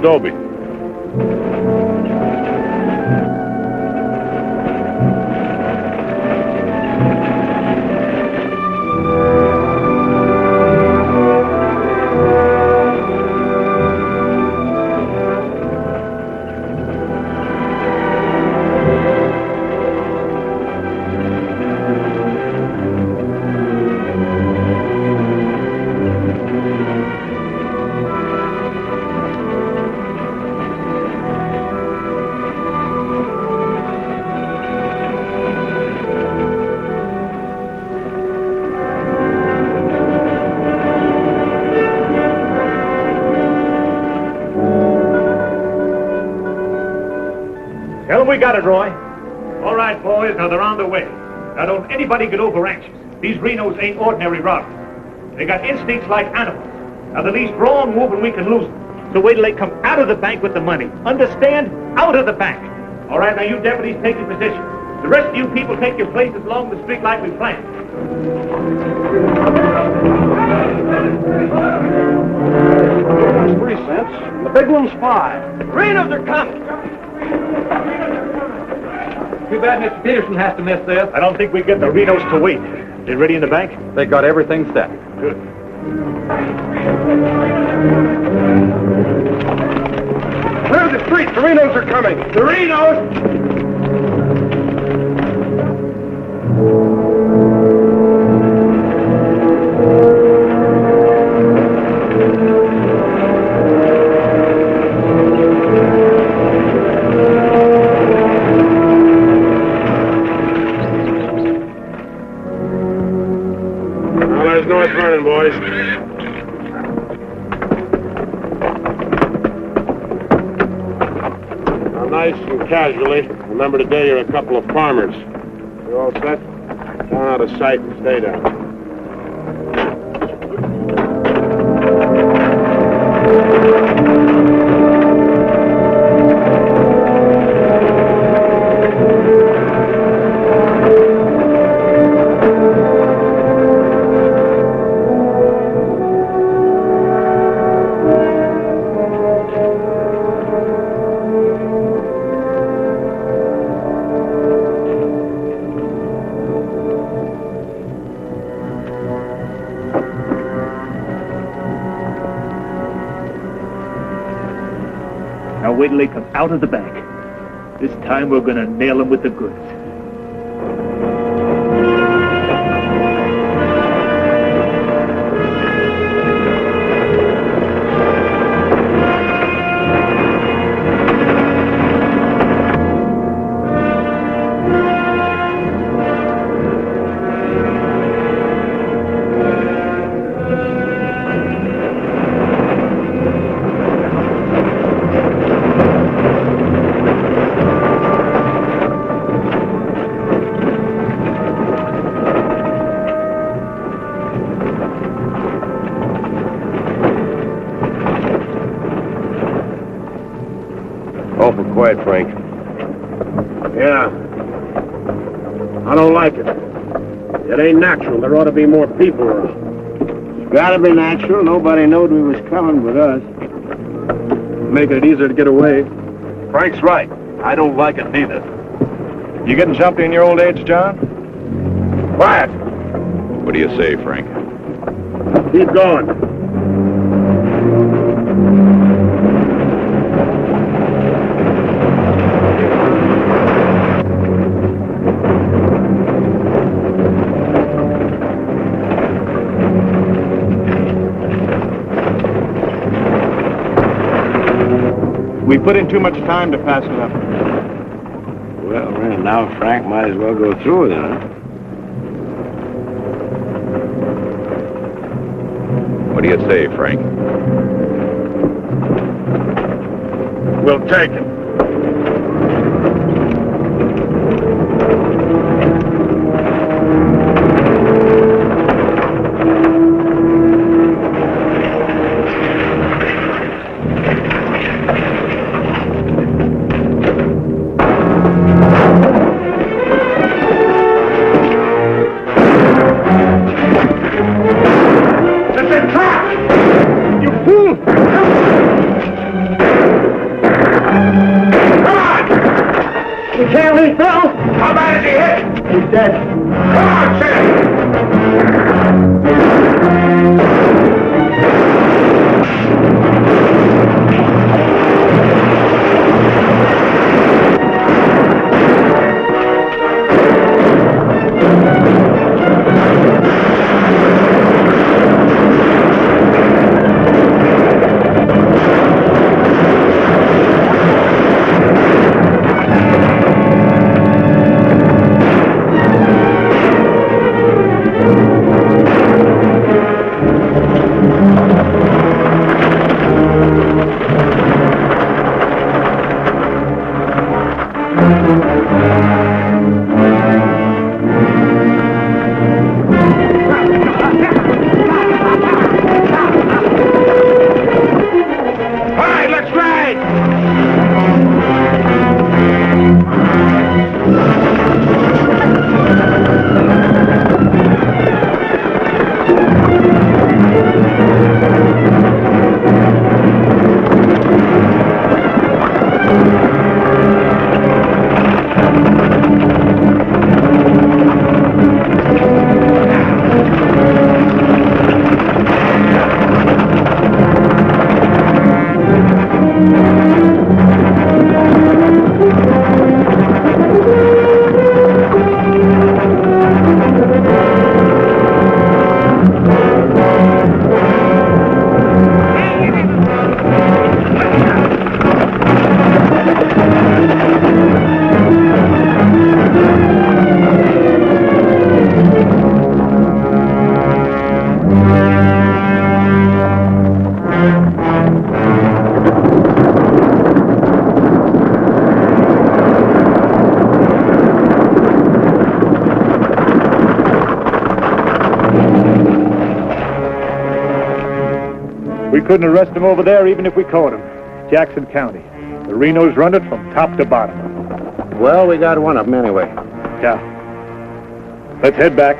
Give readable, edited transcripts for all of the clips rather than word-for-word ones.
Dobie. We got it, Roy. All right, boys, now they're on their way. Now don't anybody get over anxious. These Renos ain't ordinary robbers. They got instincts like animals. Now the least wrong move and we can lose them. So wait till they come out of the bank with the money. Understand? Out of the bank. All right, now you deputies take your position. The rest of you people take your places along the street like we planned. That's 3 cents. The big one's 5. Renos are coming. Too bad Mr. Peterson has to miss this. I don't think we get the Renos to wait. They ready in the bank? They got everything set. Good. Clear the street. The Renos are coming. The Renos! Boys. Now, nice and casually, remember today you're a couple of farmers. You all set? Down out of sight and stay down. Wait till they come out of the bank. This time we're gonna nail them with the goods. Awful quiet, Frank. Yeah. I don't like it. It ain't natural. There ought to be more people around. It's gotta be natural. Nobody knowed we was coming but us. Making it easier to get away. Frank's right. I don't like it neither. You getting jumpy in your old age, John? Quiet. What do you say, Frank? Keep going. We put in too much time to pass it up. Well, now Frank might as well go through with it, huh? What do you say, Frank? We'll take it. dead. Come on, Seelen! We couldn't arrest him over there even if we caught him. Jackson County. The Renos run it from top to bottom. Well, we got one of them anyway. Yeah. Let's head back.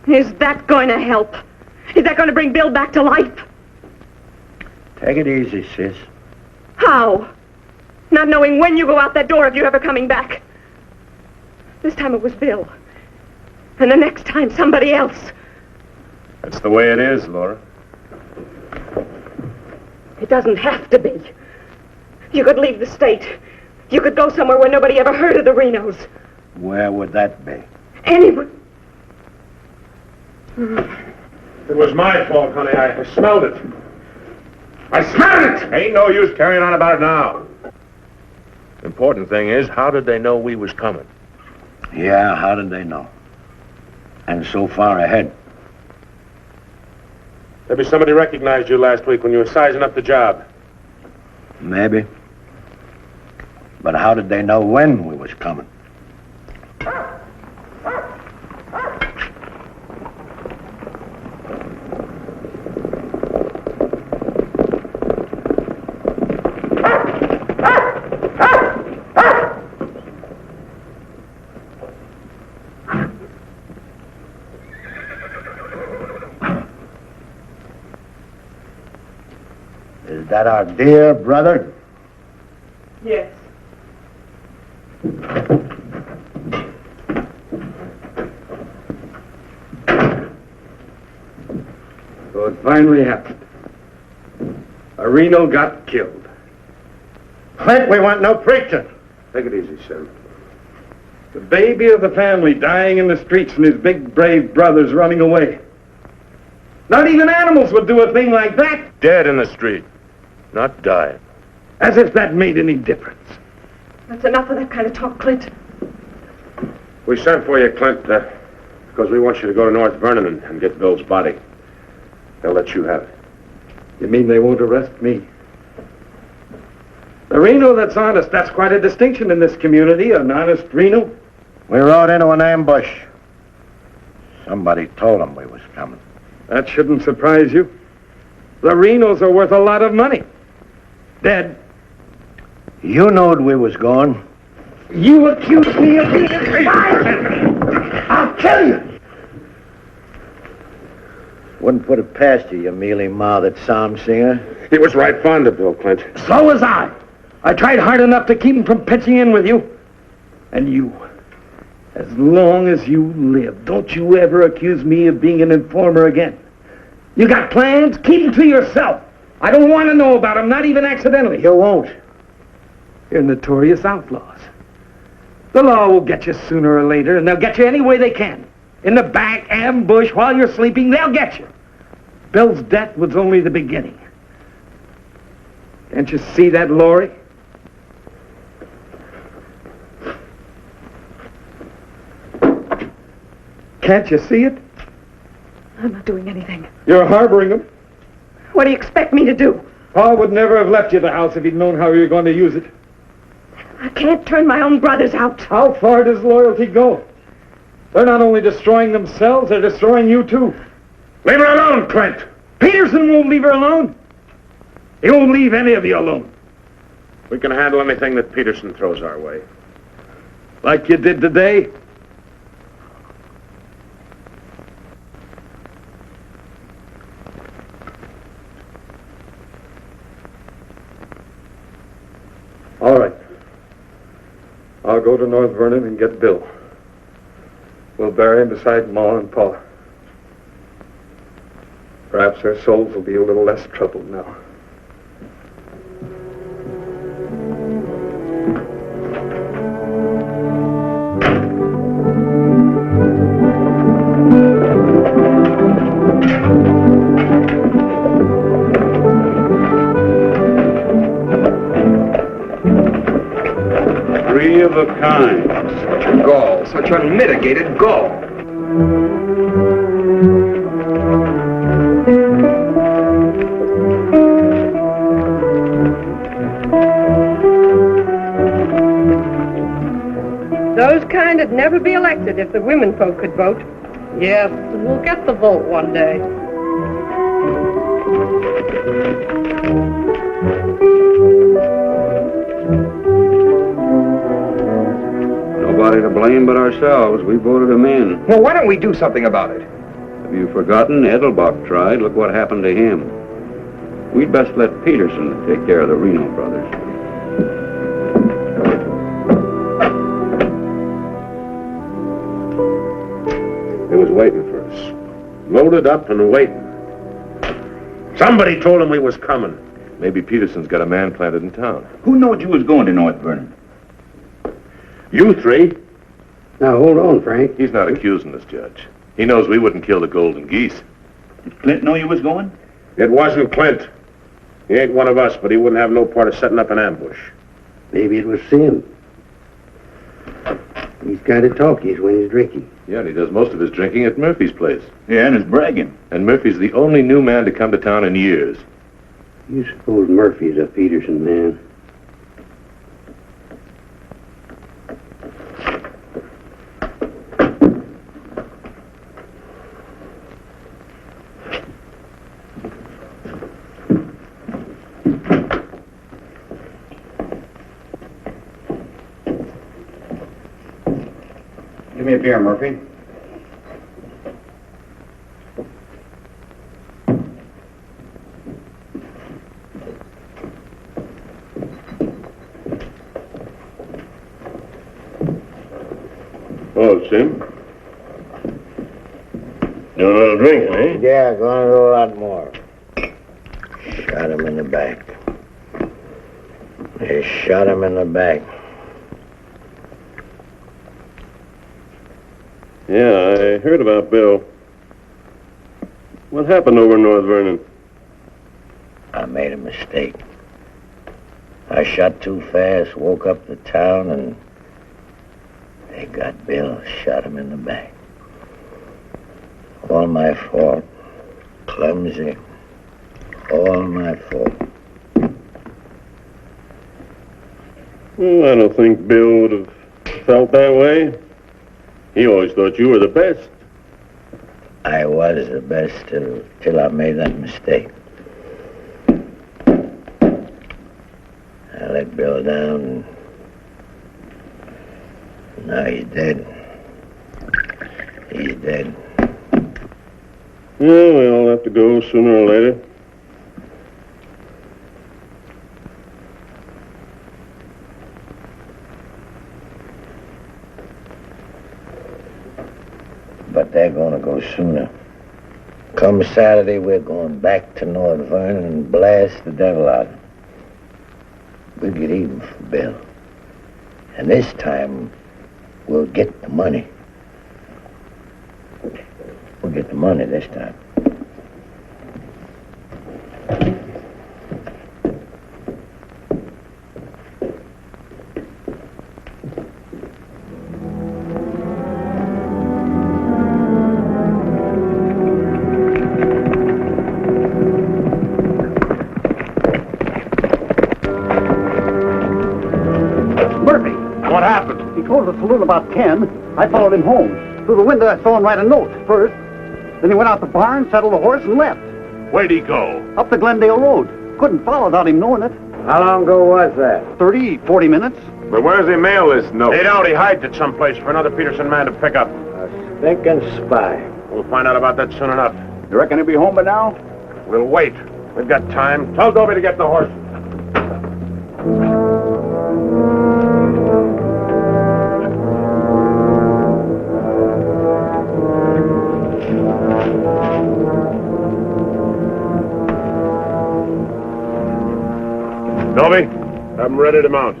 Is that going to help? Is that going to bring Bill back to life? Take it easy, sis. How? Not knowing when you go out that door if you're ever coming back. This time it was Bill. And the next time somebody else. That's the way it is, Laura. It doesn't have to be. You could leave the state. You could go somewhere where nobody ever heard of the Renos. Where would that be? Anywhere. It was my fault, honey. I smelled it. I smelled it! Ain't no use carrying on about it now. Important thing is, how did they know we was coming? Yeah, how did they know? And so far ahead. Maybe somebody recognized you last week when you were sizing up the job. Maybe. But how did they know when we was coming? Is that our dear brother? Yes. So it finally happened. A Reno got killed. Clint, we want no preaching. Take it easy, Seelen. The baby of the family dying in the streets and his big, brave brothers running away. Not even animals would do a thing like that. Dead in the street, not dying. As if that made any difference. That's enough of that kind of talk, Clint. We sent for you, Clint, because we want you to go to North Vernon and get Bill's body. They'll let you have it. You mean they won't arrest me? The Reno that's honest, that's quite a distinction in this community, an honest Reno. We rode into an ambush. Somebody told them we was coming. That shouldn't surprise you. The Renos are worth a lot of money. Dead. You knowed we was going. You accused me of being a spy! I'll kill you! Wouldn't put it past you, you mealy-mouthed psalm singer. He was right fond of Bill, Clint. So was I. I tried hard enough to keep him from pitching in with you. And you, as long as you live, don't you ever accuse me of being an informer again. You got plans? Keep them to yourself. I don't want to know about them, not even accidentally. You won't. You're notorious outlaws. The law will get you sooner or later, and they'll get you any way they can. In the back, ambush, while you're sleeping, they'll get you. Bill's death was only the beginning. Can't you see that, Laurie? Can't you see it? I'm not doing anything. You're harboring them. What do you expect me to do? Paul would never have left you the house if he'd known how you were going to use it. I can't turn my own brothers out. How far does loyalty go? They're not only destroying themselves, they're destroying you too. Leave her alone, Clint. Peterson won't leave her alone. He won't leave any of you alone. We can handle anything that Peterson throws our way. Like you did today. All right. I'll go to North Vernon and get Bill. We'll bury him beside Ma and Pa. Perhaps their souls will be a little less troubled now. Three of a kind. Gall, such unmitigated gall. Those kind'd never be elected if the women folk could vote. Yes, we'll get the vote one day. Nobody to blame but ourselves. We voted him in. Well, why don't we do something about it? Have you forgotten? Edelbach tried. Look what happened to him. We'd best let Peterson take care of the Reno brothers. He was waiting for us. Loaded up and waiting. Somebody told him we was coming. Maybe Peterson's got a man planted in town. Who knowed you was going to North Vernon? You three. Now, hold on, Frank. He's not accusing us, Judge. He knows we wouldn't kill the golden geese. Did Clint know you was going? It wasn't Clint. He ain't one of us, but he wouldn't have no part of setting up an ambush. Maybe it was Sim. He's kind of talkies when he's drinking. Yeah, and he does most of his drinking at Murphy's place. Yeah, and is bragging. And Murphy's the only new man to come to town in years. You suppose Murphy's a Peterson man? Give me a beer, Murphy. Oh, Sim. You want a little drink, eh? Yeah, gonna do a lot more. Shot him in the back. They shot him in the back. Yeah, I heard about Bill. What happened over in North Vernon? I made a mistake. I shot too fast, woke up the town, and they got Bill, shot him in the back. All my fault. Clumsy. All my fault. Well, I don't think Bill would have felt that way. He always thought you were the best. I was the best till I made that mistake. I let Bill down. Now he's dead. He's dead. Yeah, we all have to go sooner or later. But they're gonna go sooner. Come Saturday, we're going back to North Vernon and blast the devil out of them. We'll get even for Bill. And this time, we'll get the money. We'll get the money this time. Closed the saloon about 10. I followed him home. Through the window, I saw him write a note first. Then he went out the barn, saddled a horse, and left. Where'd he go? Up the Glendale Road. Couldn't follow without him knowing it. How long ago was that? 30, 40 minutes. But where's he mail this note? He don't. He hides it someplace for another Peterson man to pick up. A stinking spy. We'll find out about that soon enough. You reckon he'll be home by now? We'll wait. We've got time. Tell Dobie to get the horse. Dobie, have him ready to mount.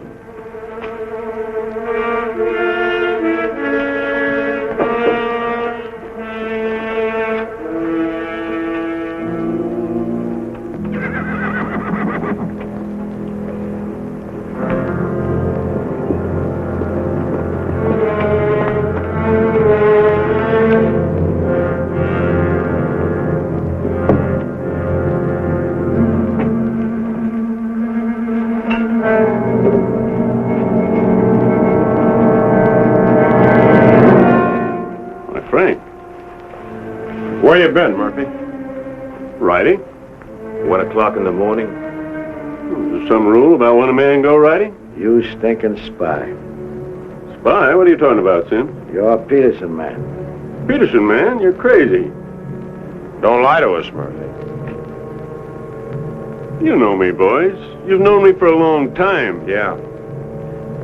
Where you been, Murphy? Riding? 1 o'clock in the morning. Is there some rule about when a man go riding? You stinking spy. Spy? What are you talking about, Sim? You're a Peterson man. Peterson man? You're crazy. Don't lie to us, Murphy. You know me, boys. You've known me for a long time. Yeah.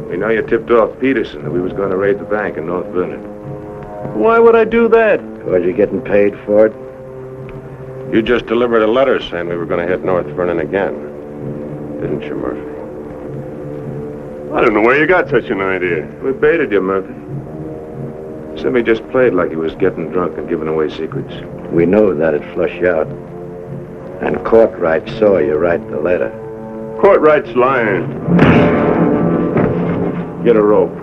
We know you tipped off Peterson that we was going to raid the bank in North Vernon. Why would I do that? Was you getting paid for it? You just delivered a letter saying we were going to hit North Vernon again. Didn't you, Murphy? I don't know where you got such an idea. We baited you, Murphy. Simmy just played like he was getting drunk and giving away secrets. We know that'd flush you out. And Courtright saw you write the letter. Courtright's lying. Get a rope.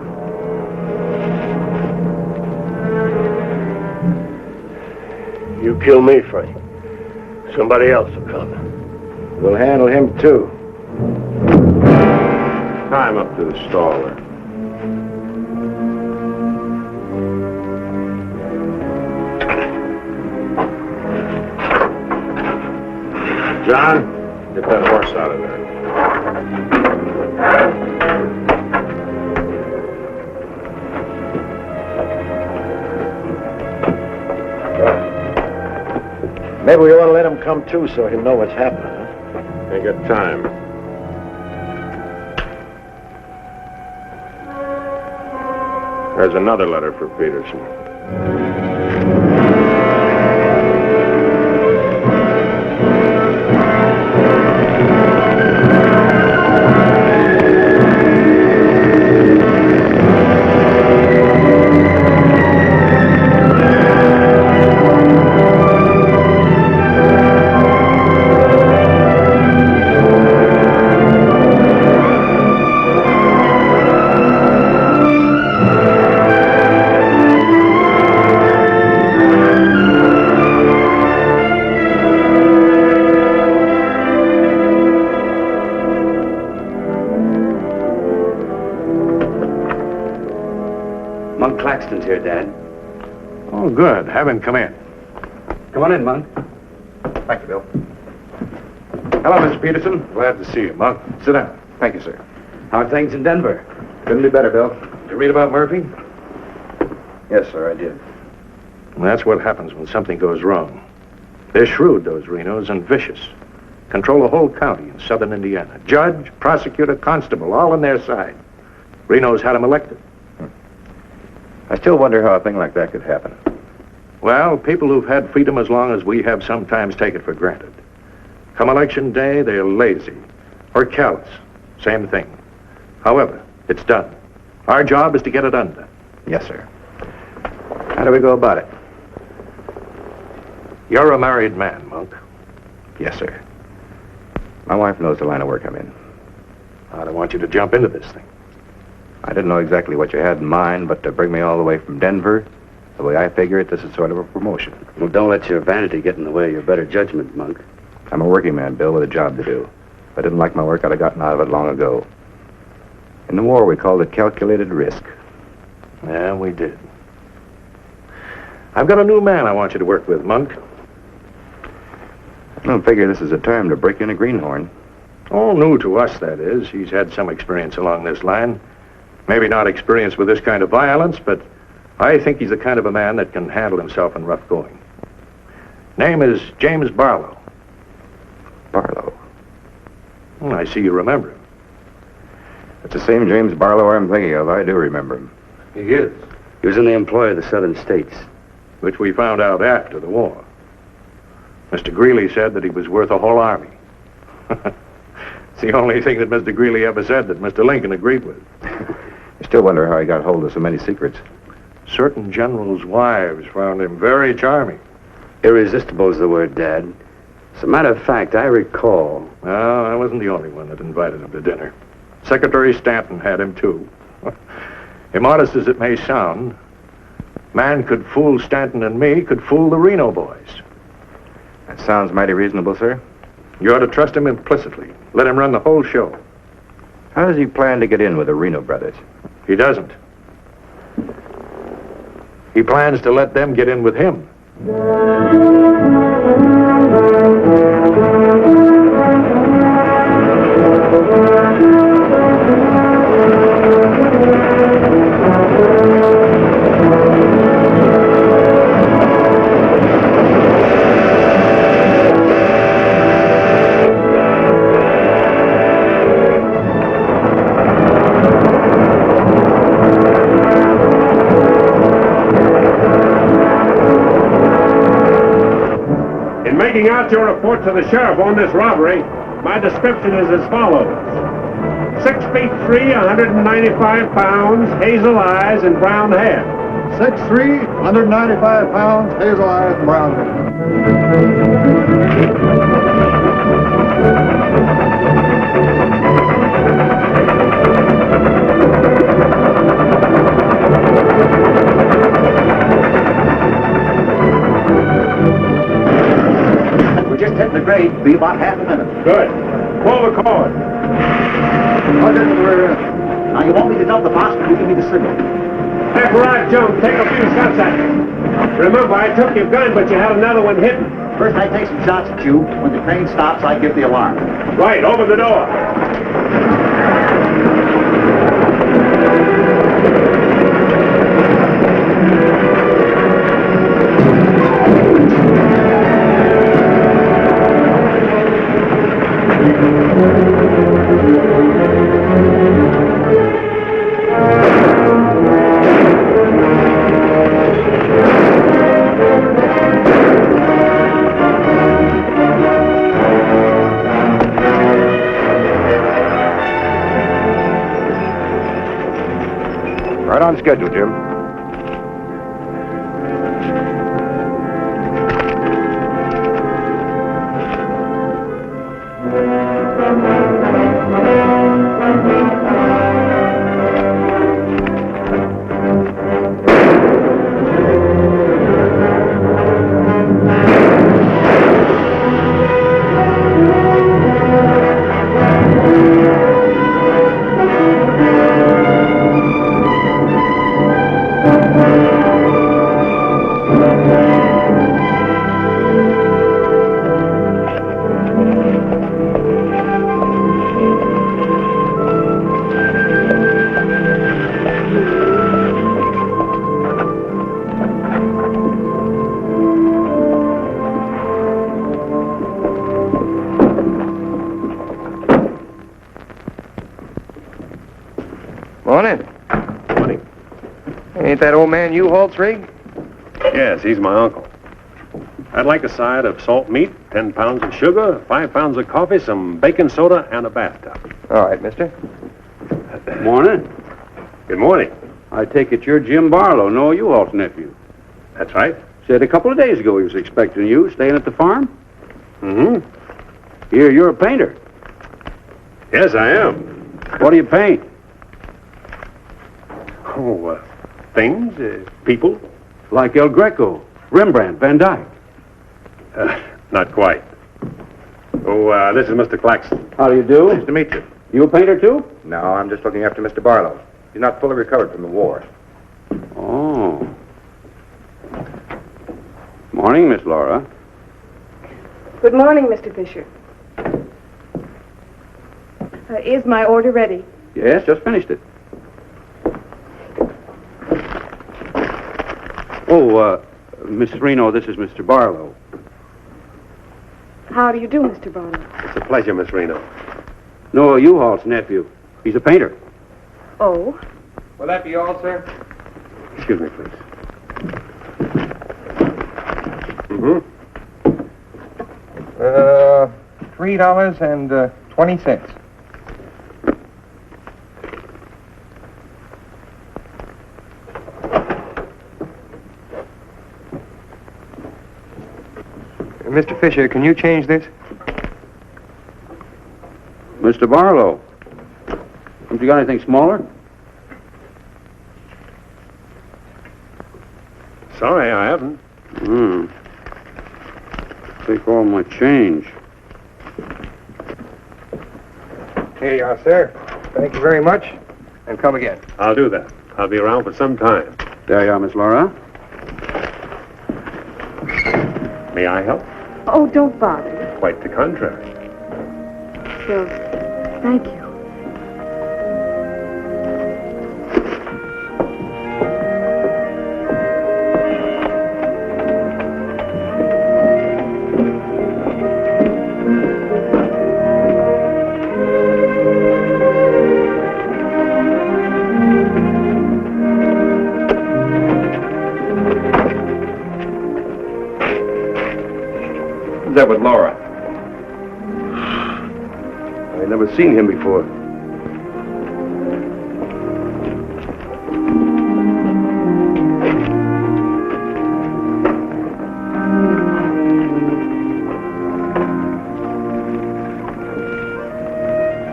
You kill me, Frank. Somebody else will come. We'll handle him, too. Tie him up to the stall there. John, get that horse out of there. Maybe we ought to let him come too so he'll know what's happening, huh? Ain't got time. There's another letter for Peterson. Peterson's here, Dad. Oh, good. Have him come in. Come on in, Monk. Thank you, Bill. Hello, Mr. Peterson. Glad to see you, Monk. Sit down. Thank you, sir. How are things in Denver? Couldn't be better, Bill. Did you read about Murphy? Yes, sir, I did. Well, that's what happens when something goes wrong. They're shrewd, those Renos, and vicious. Control the whole county in southern Indiana. Judge, prosecutor, constable, all on their side. Renos had him elected. I still wonder how a thing like that could happen. Well, people who've had freedom as long as we have sometimes take it for granted. Come election day, they're lazy or callous. Same thing. However, it's done. Our job is to get it undone. Yes, sir. How do we go about it? You're a married man, Monk. Yes, sir. My wife knows the line of work I'm in. I don't want you to jump into this thing. I didn't know exactly what you had in mind, but to bring me all the way from Denver, the way I figure it, this is sort of a promotion. Well, don't let your vanity get in the way of your better judgment, Monk. I'm a working man, Bill, with a job to do. If I didn't like my work, I'd have gotten out of it long ago. In the war, we called it calculated risk. Yeah, we did. I've got a new man I want you to work with, Monk. I don't figure this is a time to break in a greenhorn. All new to us, that is. He's had some experience along this line. Maybe not experience with this kind of violence, but I think he's the kind of a man that can handle himself in rough going. Name is James Barlow. Barlow? Well, I see you remember him. It's the same James Barlow I'm thinking of. I do remember him. He is. He was in the employ of the southern states. Which we found out after the war. Mr. Greeley said that he was worth a whole army. It's the only thing that Mr. Greeley ever said that Mr. Lincoln agreed with. I still wonder how he got hold of so many secrets. Certain generals' wives found him very charming. Irresistible is the word, Dad. As a matter of fact, I recall... Well, I wasn't the only one that invited him to dinner. Secretary Stanton had him, too. Immodest as it may sound, man could fool Stanton and me, could fool the Reno boys. That sounds mighty reasonable, sir. You ought to trust him implicitly. Let him run the whole show. How does he plan to get in with the Reno Brothers? He doesn't. He plans to let them get in with him. Making out your report to the sheriff on this robbery, my description is as follows. 6 feet 3, 195 pounds, hazel eyes, and brown hair. 6'3", 195 pounds, hazel eyes, and brown Hit the grade, be about half a minute. Good. Pull the cord. Now, you want me to dump the box, but you give me the signal. Dageraad, Jones, take a few shots at me. Remember, I took your gun, but you had another one hidden. First, I take some shots at you. When the train stops, I give the alarm. Right, open the door. Right on schedule, Jim. Morning. Morning. Ain't that old man U-Haul's rig? Yes, he's my uncle. I'd like a side of salt meat, 10 pounds of sugar, 5 pounds of coffee, some baking soda, and a bathtub. All right, mister. Morning. Good morning. I take it you're Jim Barlow, Noah U-Haul's nephew. That's right. Said a couple of days ago he was expecting you, staying at the farm. Mm-hmm. Here, you're a painter. Yes, I am. What do you paint? Oh, things, people. Like El Greco, Rembrandt, Van Dyke. Not quite. Oh, this is Mr. Claxton. How do you do? Nice to meet you. You a painter, too? No, I'm just looking after Mr. Barlow. He's not fully recovered from the war. Oh. Morning, Miss Laura. Good morning, Mr. Fisher. Is my order ready? Yes, just finished it. Oh, Miss Reno, this is Mr. Barlow. How do you do, Mr. Barlow? It's a pleasure, Miss Reno. Noah U-Haul's nephew. He's a painter. Oh? Will that be all, sir? Excuse me, please. $3.20. Mr. Fisher, can you change this? Mr. Barlow. Haven't you got anything smaller? Sorry, I haven't. Take all my change. Here you are, sir. Thank you very much. And come again. I'll do that. I'll be around for some time. There you are, Miss Laura. May I help? Oh, don't bother. Quite the contrary. Well, thank you. That with Laura. I've never seen him before.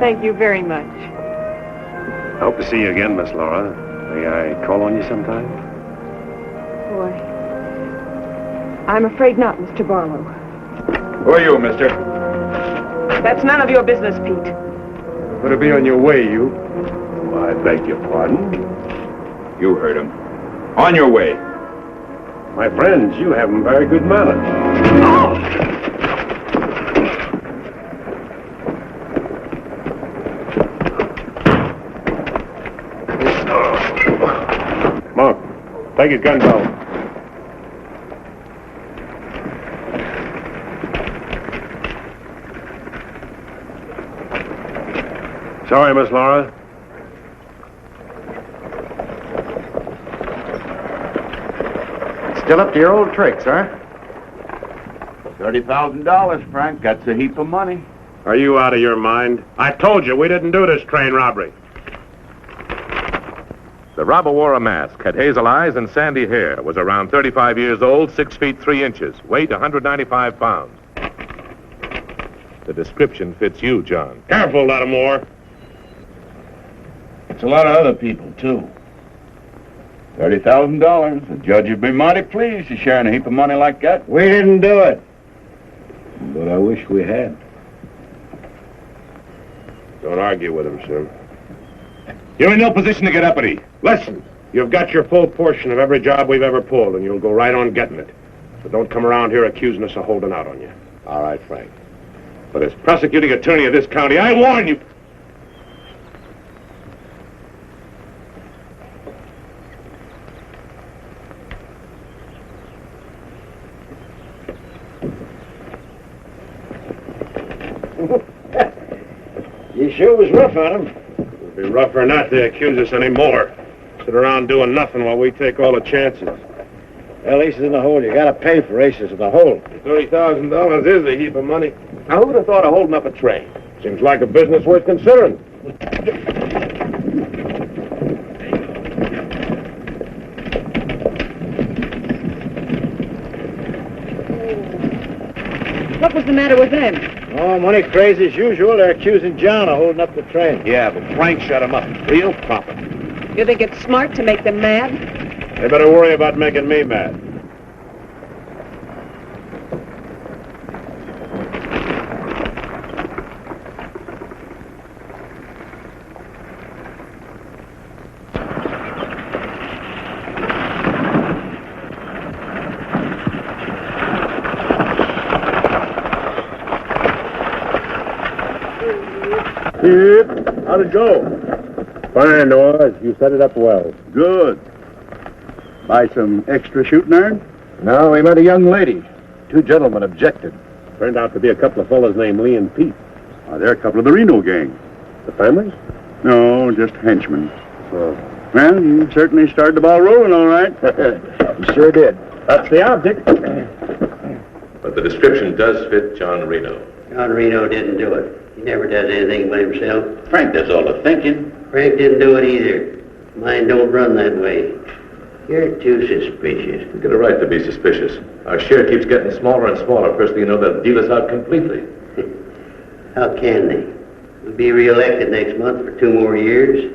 Thank you very much. Hope to see you again, Miss Laura. May I call on you sometime? Boy, I'm afraid not, Mr. Barlow. Who are you, mister? That's none of your business, Pete. Better be on your way, you. Oh, I beg your pardon. You heard him. On your way. My friends, you have very good manners. Monk, take his gun belt. Sorry, Miss Laura. Still up to your old tricks, huh? $30,000, Frank. That's a heap of money. Are you out of your mind? I told you we didn't do this train robbery. The robber wore a mask, had hazel eyes and sandy hair, was around 35 years old, 6 feet 3 inches, weight 195 pounds. The description fits you, John. Careful, Lattimore. It's a lot of other people, too. $30,000. The judge would be mighty pleased to sharing a heap of money like that. We didn't do it. But I wish we had. Don't argue with him, sir. You're in no position to get uppity. Listen, you've got your full portion of every job we've ever pulled, and you'll go right on getting it. So don't come around here accusing us of holding out on you. All right, Frank. But as prosecuting attorney of this county, I warn you. You sure was rough on him. It'd be rougher not to accuse us anymore. Sit around doing nothing while we take all the chances. Well, aces in the hole. You gotta pay for aces in the hole. $30,000 is a heap of money. Now, who would have thought of holding up a train? Seems like a business worth considering. What was the matter with them? Oh, money crazy as usual. They're accusing John of holding up the train. Yeah, but Frank shut him up. Real profit. You think it's smart to make them mad? They better worry about making me mad. How'd it go? Fine, Noah. You set it up well. Good. Buy some extra shooting iron? No, we met a young lady. Two gentlemen objected. Turned out to be a couple of fellas named Lee and Pete. They're a couple of the Reno gang. The families? No, just henchmen. Oh. Well, you certainly started the ball rolling, all right. You sure did. That's the object. But the description does fit John Reno. John Reno didn't do it. He never does anything by himself. Frank does all the thinking. Frank didn't do it either. Mine don't run that way. You're too suspicious. You get a right to be suspicious. Our share keeps getting smaller and smaller. First thing you know, they'll deal us out completely. How can they? We'll be reelected next month for 2 more years.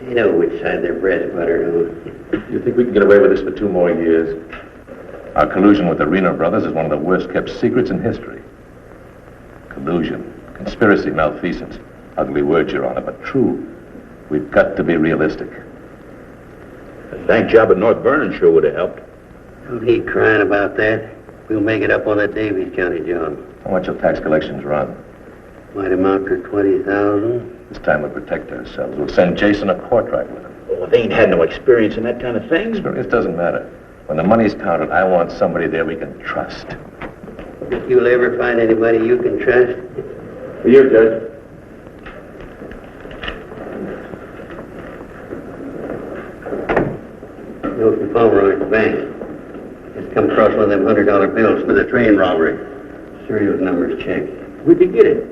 They know which side their bread's buttered on. You think we can get away with this for 2 more years? Our collusion with the Reno Brothers is one of the worst-kept secrets in history. Collusion, conspiracy, malfeasance. Ugly words, Your Honor, but true. We've got to be realistic. The bank job at North Vernon sure would have helped. Don't need crying about that. We'll make it up on that Davies County job. How much will tax collections run? Might amount to 20,000. This time we'll protect ourselves. We'll send Jason a portrait with him. Oh, they ain't had no experience in that kind of thing. Experience doesn't matter. When the money's counted, I want somebody there we can trust. Think you'll ever find anybody you can trust? For you, Judge. Note from Pomeroy at the bank. Just come across one of them $100 bills for the train robbery. Serial numbers checked. Where'd you get it?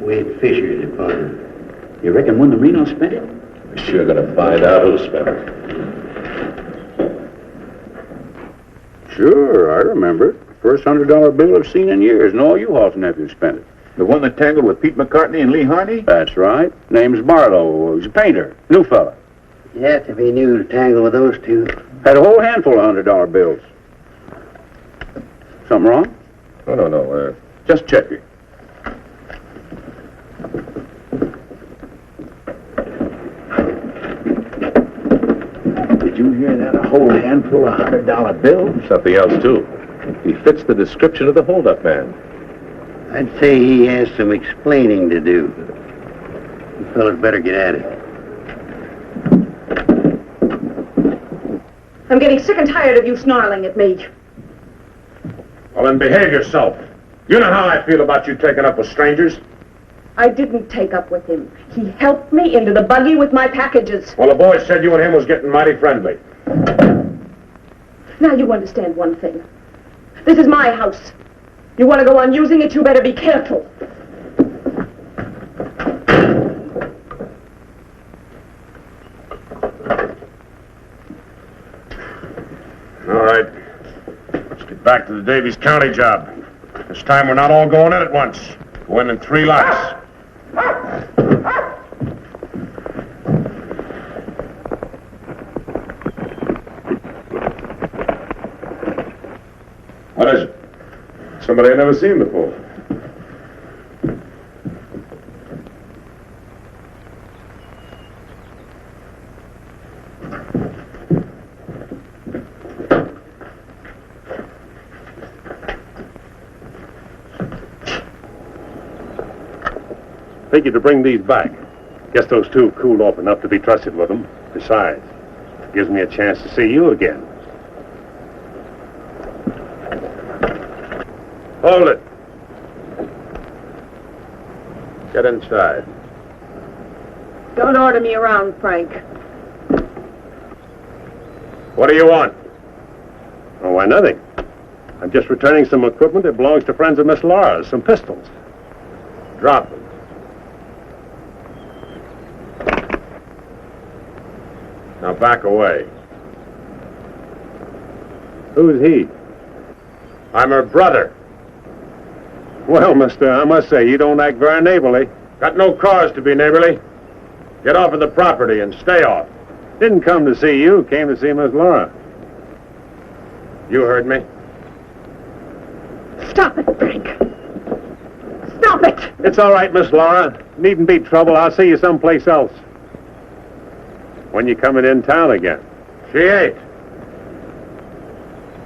Wade Fisher's deposit. You reckon one of the Reno spent it? We're sure gonna find out who spent it. Sure, I remember it. First $100 bill I've seen in years, and all you Hall's nephews spent it. The one that tangled with Pete McCartney and Lee Harney? That's right. Name's Barlow. He's a painter. New fella. You have to be new to tangle with those two. Had a whole handful of $100 bills. Something wrong? No. Just checking. Did you hear that? A whole handful of $100 bills? Something else, too. He fits the description of the hold-up man. I'd say he has some explaining to do. You fellas better get at it. I'm getting sick and tired of you snarling at me. Well, then behave yourself. You know how I feel about you taking up with strangers. I didn't take up with him. He helped me into the buggy with my packages. Well, the boys said you and him was getting mighty friendly. Now you understand one thing. This is my house. You want to go on using it, you better be careful. All right. Let's get back to the Davies County job. This time we're not all going in at once. Go in 3 lots. What is it? Somebody I've never seen before. Think you to bring these back. Guess those two cooled off enough to be trusted with them. Besides, it gives me a chance to see you again. Hold it. Get inside. Don't order me around, Frank. What do you want? Oh, why, nothing. I'm just returning some equipment that belongs to friends of Miss Laura's, some pistols. Drop them. Now back away. Who's he? I'm her brother. Well, mister, I must say, you don't act very neighborly. Got no cause to be neighborly. Get off of the property and stay off. Didn't come to see you, came to see Miss Laura. You heard me. Stop it, Frank. Stop it! It's all right, Miss Laura. Needn't be trouble. I'll see you someplace else. When you coming in town again? She ain't.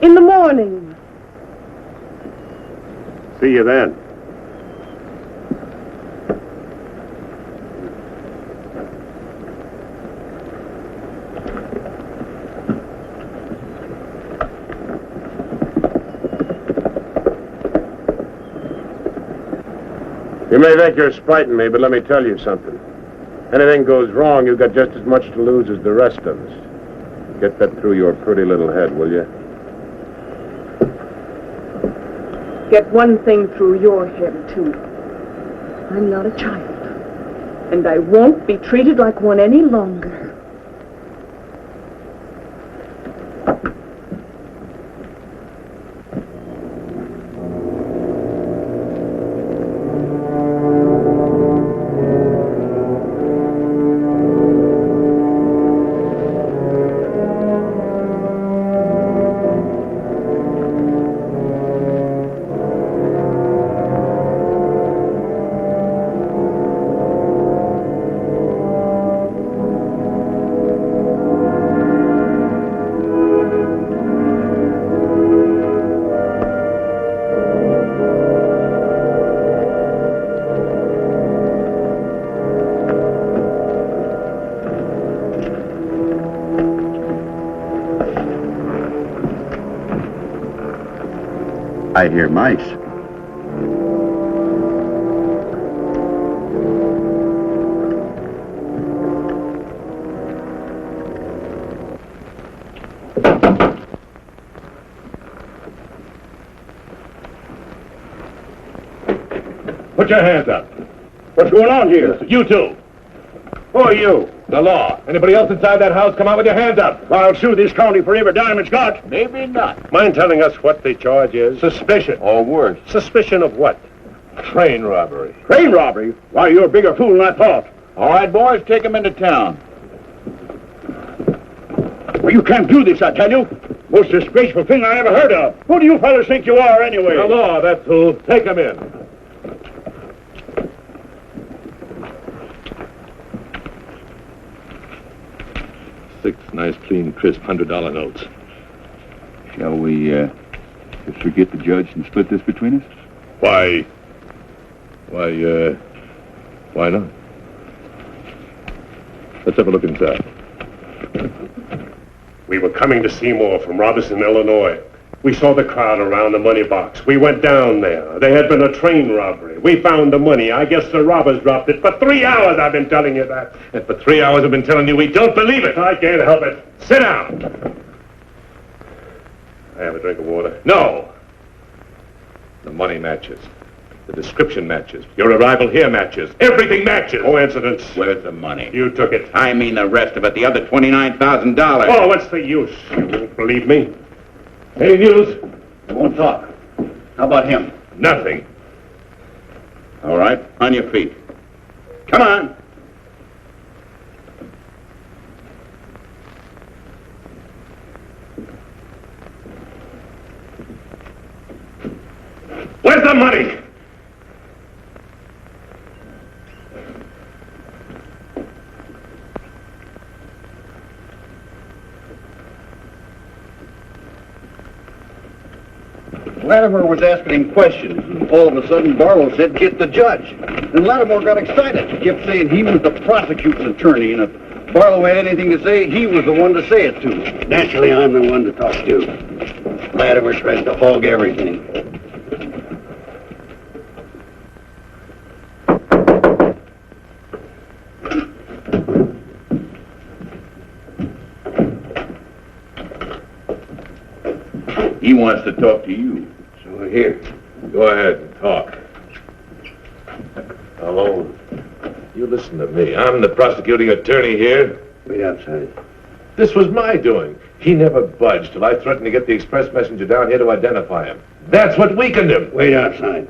In the morning. See you then. You may think you're spiting me, but let me tell you something. Anything goes wrong, you've got just as much to lose as the rest of us. Get that through your pretty little head, will you? Get one thing through your head, too. I'm not a child. And I won't be treated like one any longer. I hear mice. Put your hands up. What's going on here? You two. Who are you? The law. Anybody else inside that house, come out with your hands up. I'll sue this county for every dime it's got. Maybe not. Mind telling us what the charge is? Suspicion. Or worse. Suspicion of what? Train robbery. Train robbery? Why, you're a bigger fool than I thought. All right, boys, take him into town. Well, you can't do this, I tell you. Most disgraceful thing I ever heard of. Who do you fellas think you are, anyway? The law, that's who. Take him in. Six nice, clean, crisp $100 notes. Shall we, just forget the judge and split this between us? Why not? Let's have a look inside. We were coming to Seymour from Robertson, Illinois. We saw the crowd around the money box. We went down there. There had been a train robbery. We found the money. I guess the robbers dropped it. For 3 hours I've been telling you that. And for 3 hours I've been telling you we don't believe it. I can't help it. Sit down. I have a drink of water. No. The money matches. The description matches. Your arrival here matches. Everything matches. Coincidence. Where's the money? You took it. I mean the rest of it, the other $29,000. Oh, what's the use? You won't believe me. Any news? I won't talk. How about him? Nothing. All right, on your feet. Come on. Where's the money? Latimer was asking him questions, and all of a sudden Barlow said, "Get the judge." And Latimer got excited. He kept saying he was the prosecuting attorney, and if Barlow had anything to say, he was the one to say it to. Naturally, I'm the one to talk to. Latimer tries to hog everything. He wants to talk to you. So here, go ahead and talk. Alone. You listen to me. I'm the prosecuting attorney here. Wait outside. This was my doing. He never budged till I threatened to get the express messenger down here to identify him. That's what weakened him. Wait outside.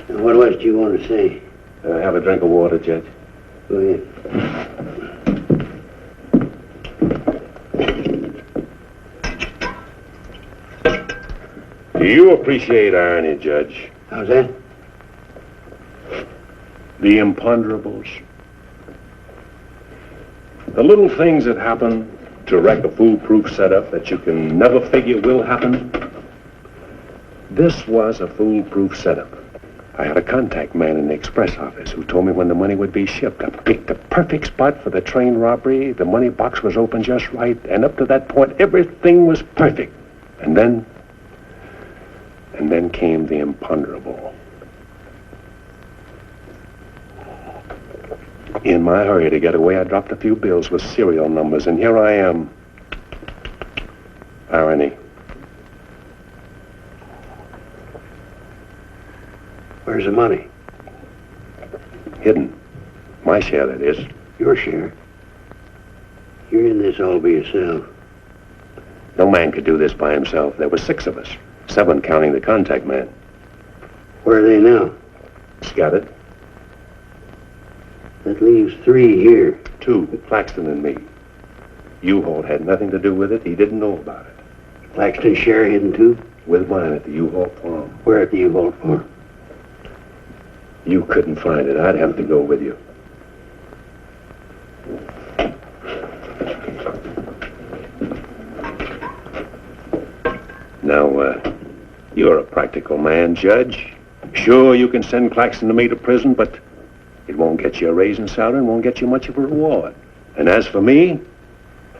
What was it you want to say? Have a drink of water, Judge. Go ahead. Do you appreciate irony, Judge? How's that? The imponderables. The little things that happen to wreck a foolproof setup that you can never figure will happen. This was a foolproof setup. I had a contact man in the express office who told me when the money would be shipped. I picked the perfect spot for the train robbery. The money box was open just right, and up to that point, everything was perfect. And then came the imponderable. In my hurry to get away, I dropped a few bills with serial numbers, and here I am. Irony. Where's the money? Hidden. My share, that is. Your share? You're in this all by yourself. No man could do this by himself. There were 6 of us. 7 counting the contact man. Where are they now? Scattered. That leaves 3 here. 2, Claxton and me. U-Haul had nothing to do with it. He didn't know about it. Claxton's share hidden too? With mine at the U-Haul farm. Where at the U-Haul farm? You couldn't find it. I'd have to go with you. Now, you're a practical man, Judge. Sure, you can send Claxton and me to prison, but it won't get you a raise in salary and won't get you much of a reward. And as for me,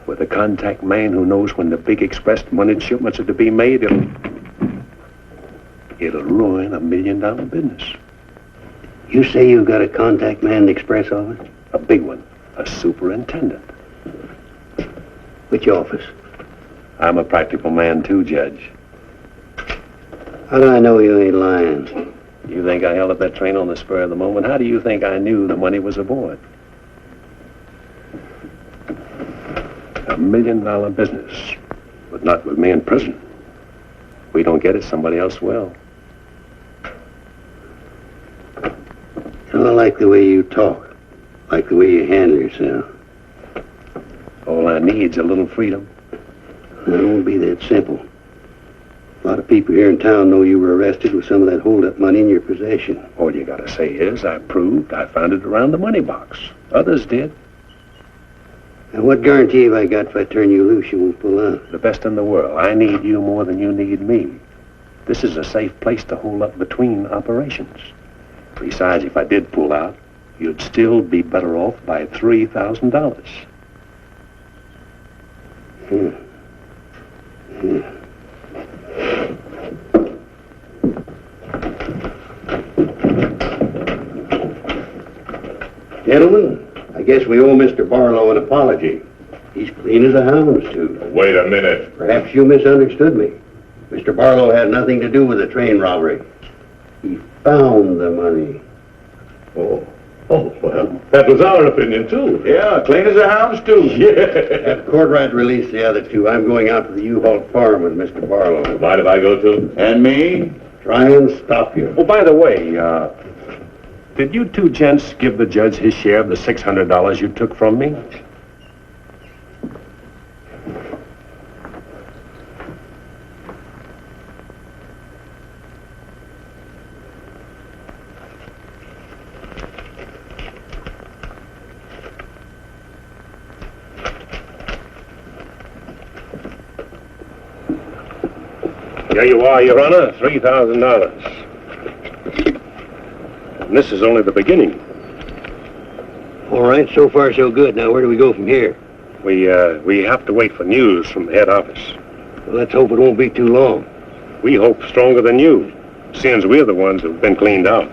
with a contact man who knows when the big express money shipments are to be made, it'll ruin $1 million business. You say you've got a contact man in the express office? A big one. A superintendent. Which office? I'm a practical man too, Judge. How do I know you ain't lying? You think I held up that train on the spur of the moment? How do you think I knew the money was aboard? $1 million business. But not with me in prison. If we don't get it, somebody else will. I don't like the way you talk. Like the way you handle yourself. All I need's a little freedom. It won't be that simple. A lot of people here in town know you were arrested with some of that hold-up money in your possession. All you gotta say is, I proved I found it around the money box. Others did. And what guarantee have I got if I turn you loose you won't pull out? The best in the world. I need you more than you need me. This is a safe place to hold up between operations. Besides, if I did pull out, you'd still be better off by $3,000. Gentlemen, I guess we owe Mr. Barlow an apology. He's clean as a hound's tooth. Wait a minute. Perhaps you misunderstood me. Mr. Barlow had nothing to do with the train robbery. He found the money. Oh, well, that was our opinion, too. Yeah, clean as a hound's tooth. Yeah. Have Courtright release the other 2. I'm going out to the U-Haul farm with Mr. Barlow. Mind if I go, too? And me? Try and stop you. Oh, by the way, did you 2 gents give the judge his share of the $600 you took from me? Here you are, Your Honor, $3,000. And this is only the beginning. All right, so far so good. Now where do we go from here? We have to wait for news from the head office. Well, let's hope it won't be too long. We hope stronger than you, since we're the ones who've been cleaned out.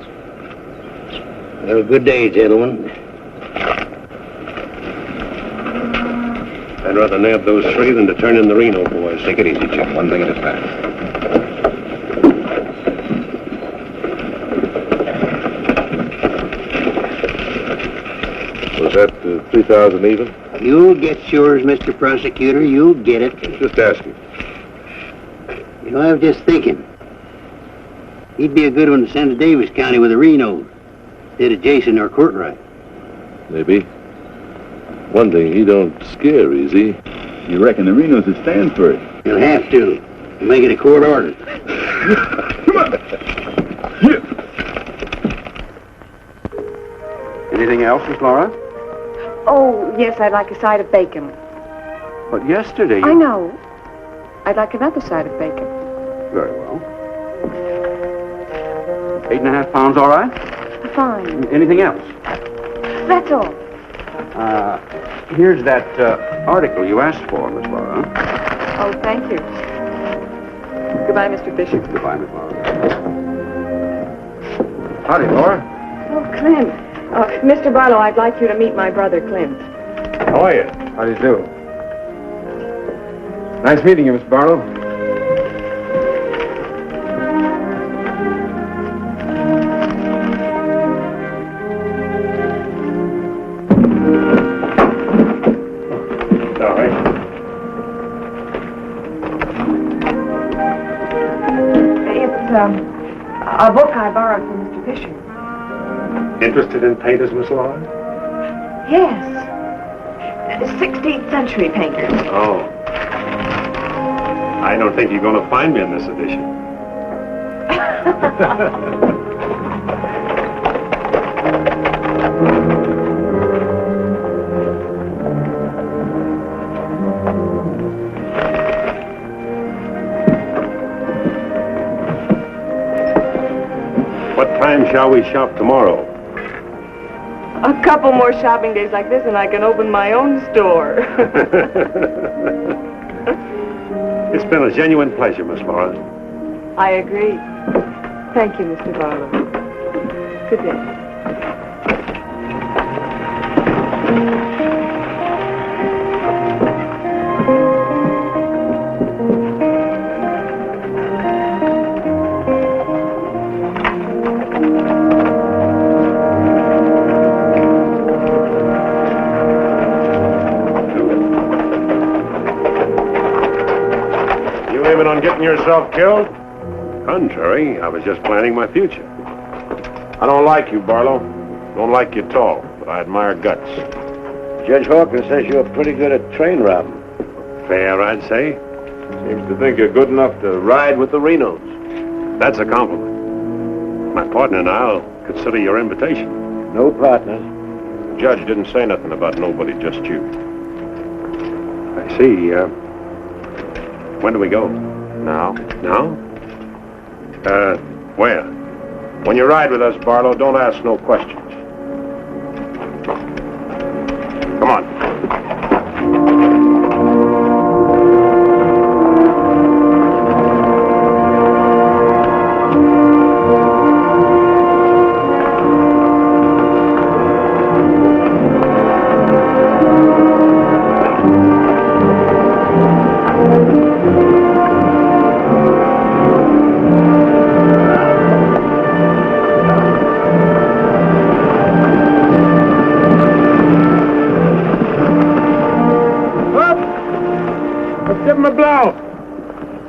Have a good day, gentlemen. I'd rather nab those three than to turn in the Reno boys. Take it easy, Jim. One thing at a time. Was that 3,000 even? You'll get yours, Mr. Prosecutor. You'll get it. Just asking. You know, I was just thinking. He'd be a good one to send to Davis County with the Renos, instead of Jason or Courtright. Maybe. One thing, he don't scare easy. You reckon the Renos will stand for it? He'll have to. He'll make it a court order. Come on. Anything else, Miss Laura? Oh, yes, I'd like a side of bacon. But yesterday you... I know. I'd like another side of bacon. Very well. 8.5 pounds, all right? Fine. Anything else? That's all. Here's that article you asked for, Miss Laura. Oh, thank you. Goodbye, Mr. Fisher. Goodbye, Miss Laura. Howdy, Laura. Oh, Clint. Mr. Barlow, I'd like you to meet my brother, Clint. How are you? How do you do? Nice meeting you, Miss Barlow. Sorry. It's a book I borrowed from Mr. Fisher. Interested in painters, Miss Laura? Yes. 16th century painters. Oh. I don't think you're going to find me in this edition. What time shall we shop tomorrow? A couple more shopping days like this and I can open my own store. It's been a genuine pleasure, Miss Laura. I agree. Thank you, Mr. Barlow. Good day. On getting yourself killed? Contrary, I was just planning my future. I don't like you, Barlow. Don't like you at all, but I admire guts. Judge Hawkins says you're pretty good at train robbing. Fair, I'd say. Seems to think you're good enough to ride with the Renos. That's a compliment. My partner and I'll consider your invitation. No partners. The judge didn't say nothing about nobody, just you. I see. When do we go? Now? Now? Where? When you ride with us, Barlow, don't ask no questions. Come on.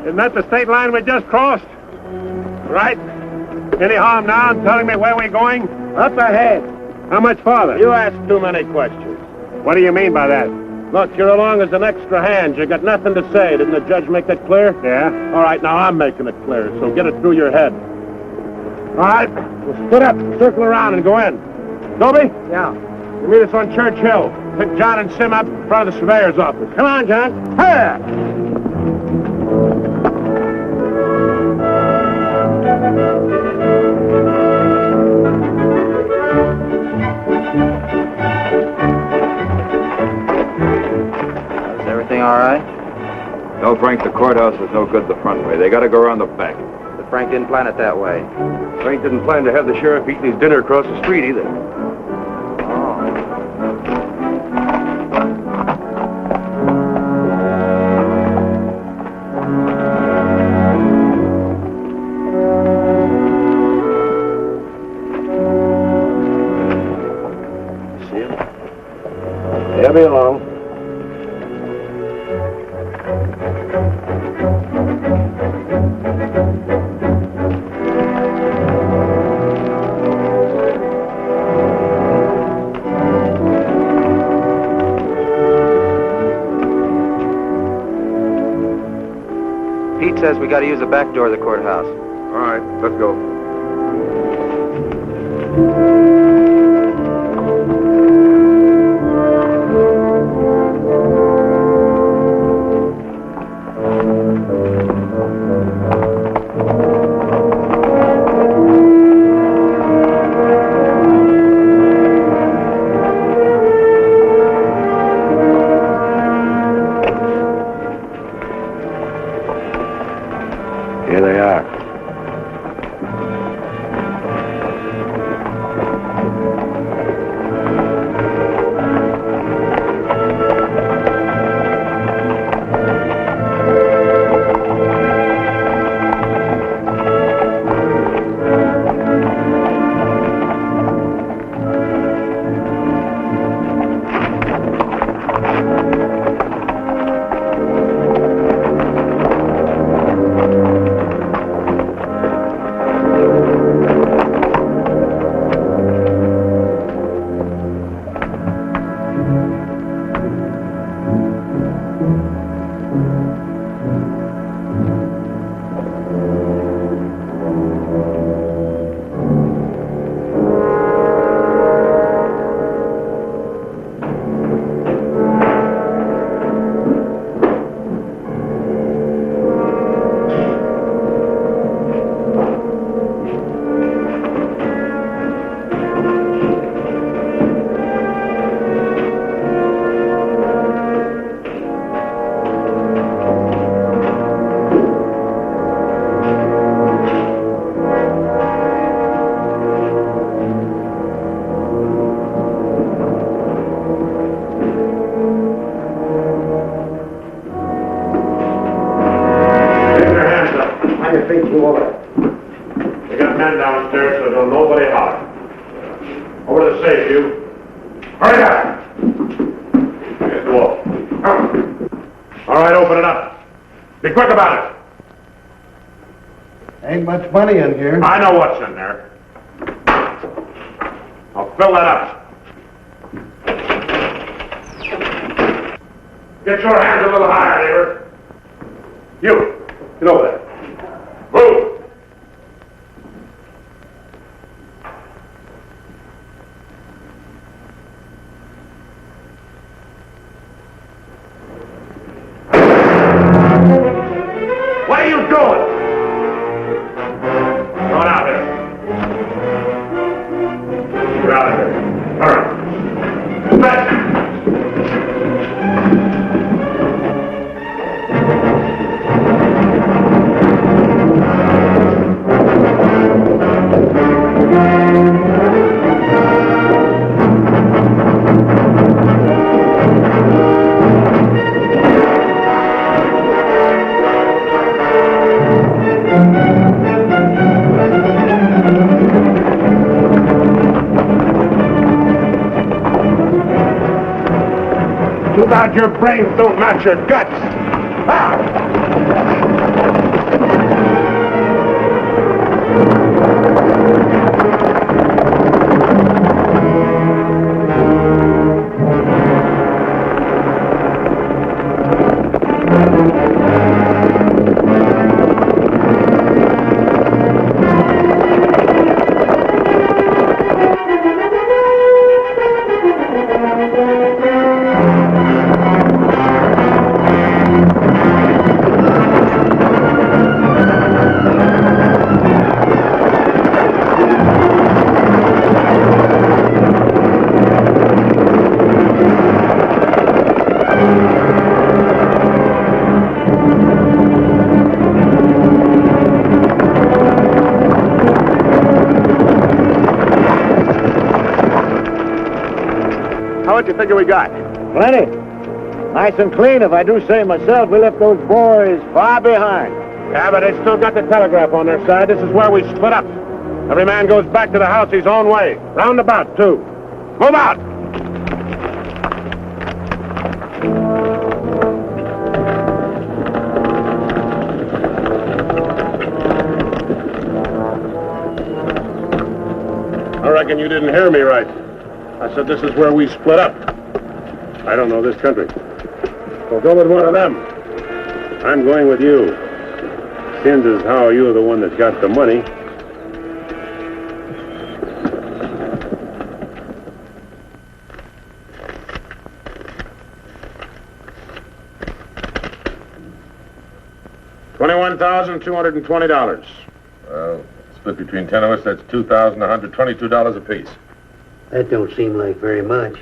Isn't that the state line we just crossed? Right? Any harm now in telling me where we're going? Up ahead. How much farther? You ask too many questions. What do you mean by that? Look, you're along as an extra hand. You got nothing to say. Didn't the judge make that clear? Yeah. All right, now I'm making it clear, so get it through your head. All right, we'll split up, circle around, and go in. Toby? Yeah. You meet us on Church Hill. Pick John and Sim up in front of the surveyor's office. Come on, John. Hey! Frank, the courthouse is no good the front way. They got to go around the back. But Frank didn't plan it that way. Frank didn't plan to have the sheriff eating his dinner across the street either. He'll be along. Pete says we got to use the back door of the courthouse. All right, let's go. Here they are. We got men downstairs, so don't nobody holler. Over to the safe, you. Hurry up! Here's the wall. All right, open it up. Be quick about it. Ain't much money in here. I know what's in there. I'll fill that up. Get your hands a little higher, neighbor. You, get over there. Move! What are you doing? Come on out here. Get out of here. Hurry. Back. Too bad your brains don't match your guts. Ah! much you figure we got? Plenty. Nice and clean, if I do say myself. We left those boys far behind. Yeah, but they still got the telegraph on their side. This is where we split up. Every man goes back to the house his own way. Roundabout, too. Move out! I reckon you didn't hear me right. I said this is where we split up. I don't know this country. Well, go with one of them. I'm going with you. Seems as how you're the one that got the money. $21,220. Split between 10 of us, that's $2,122 apiece. That don't seem like very much.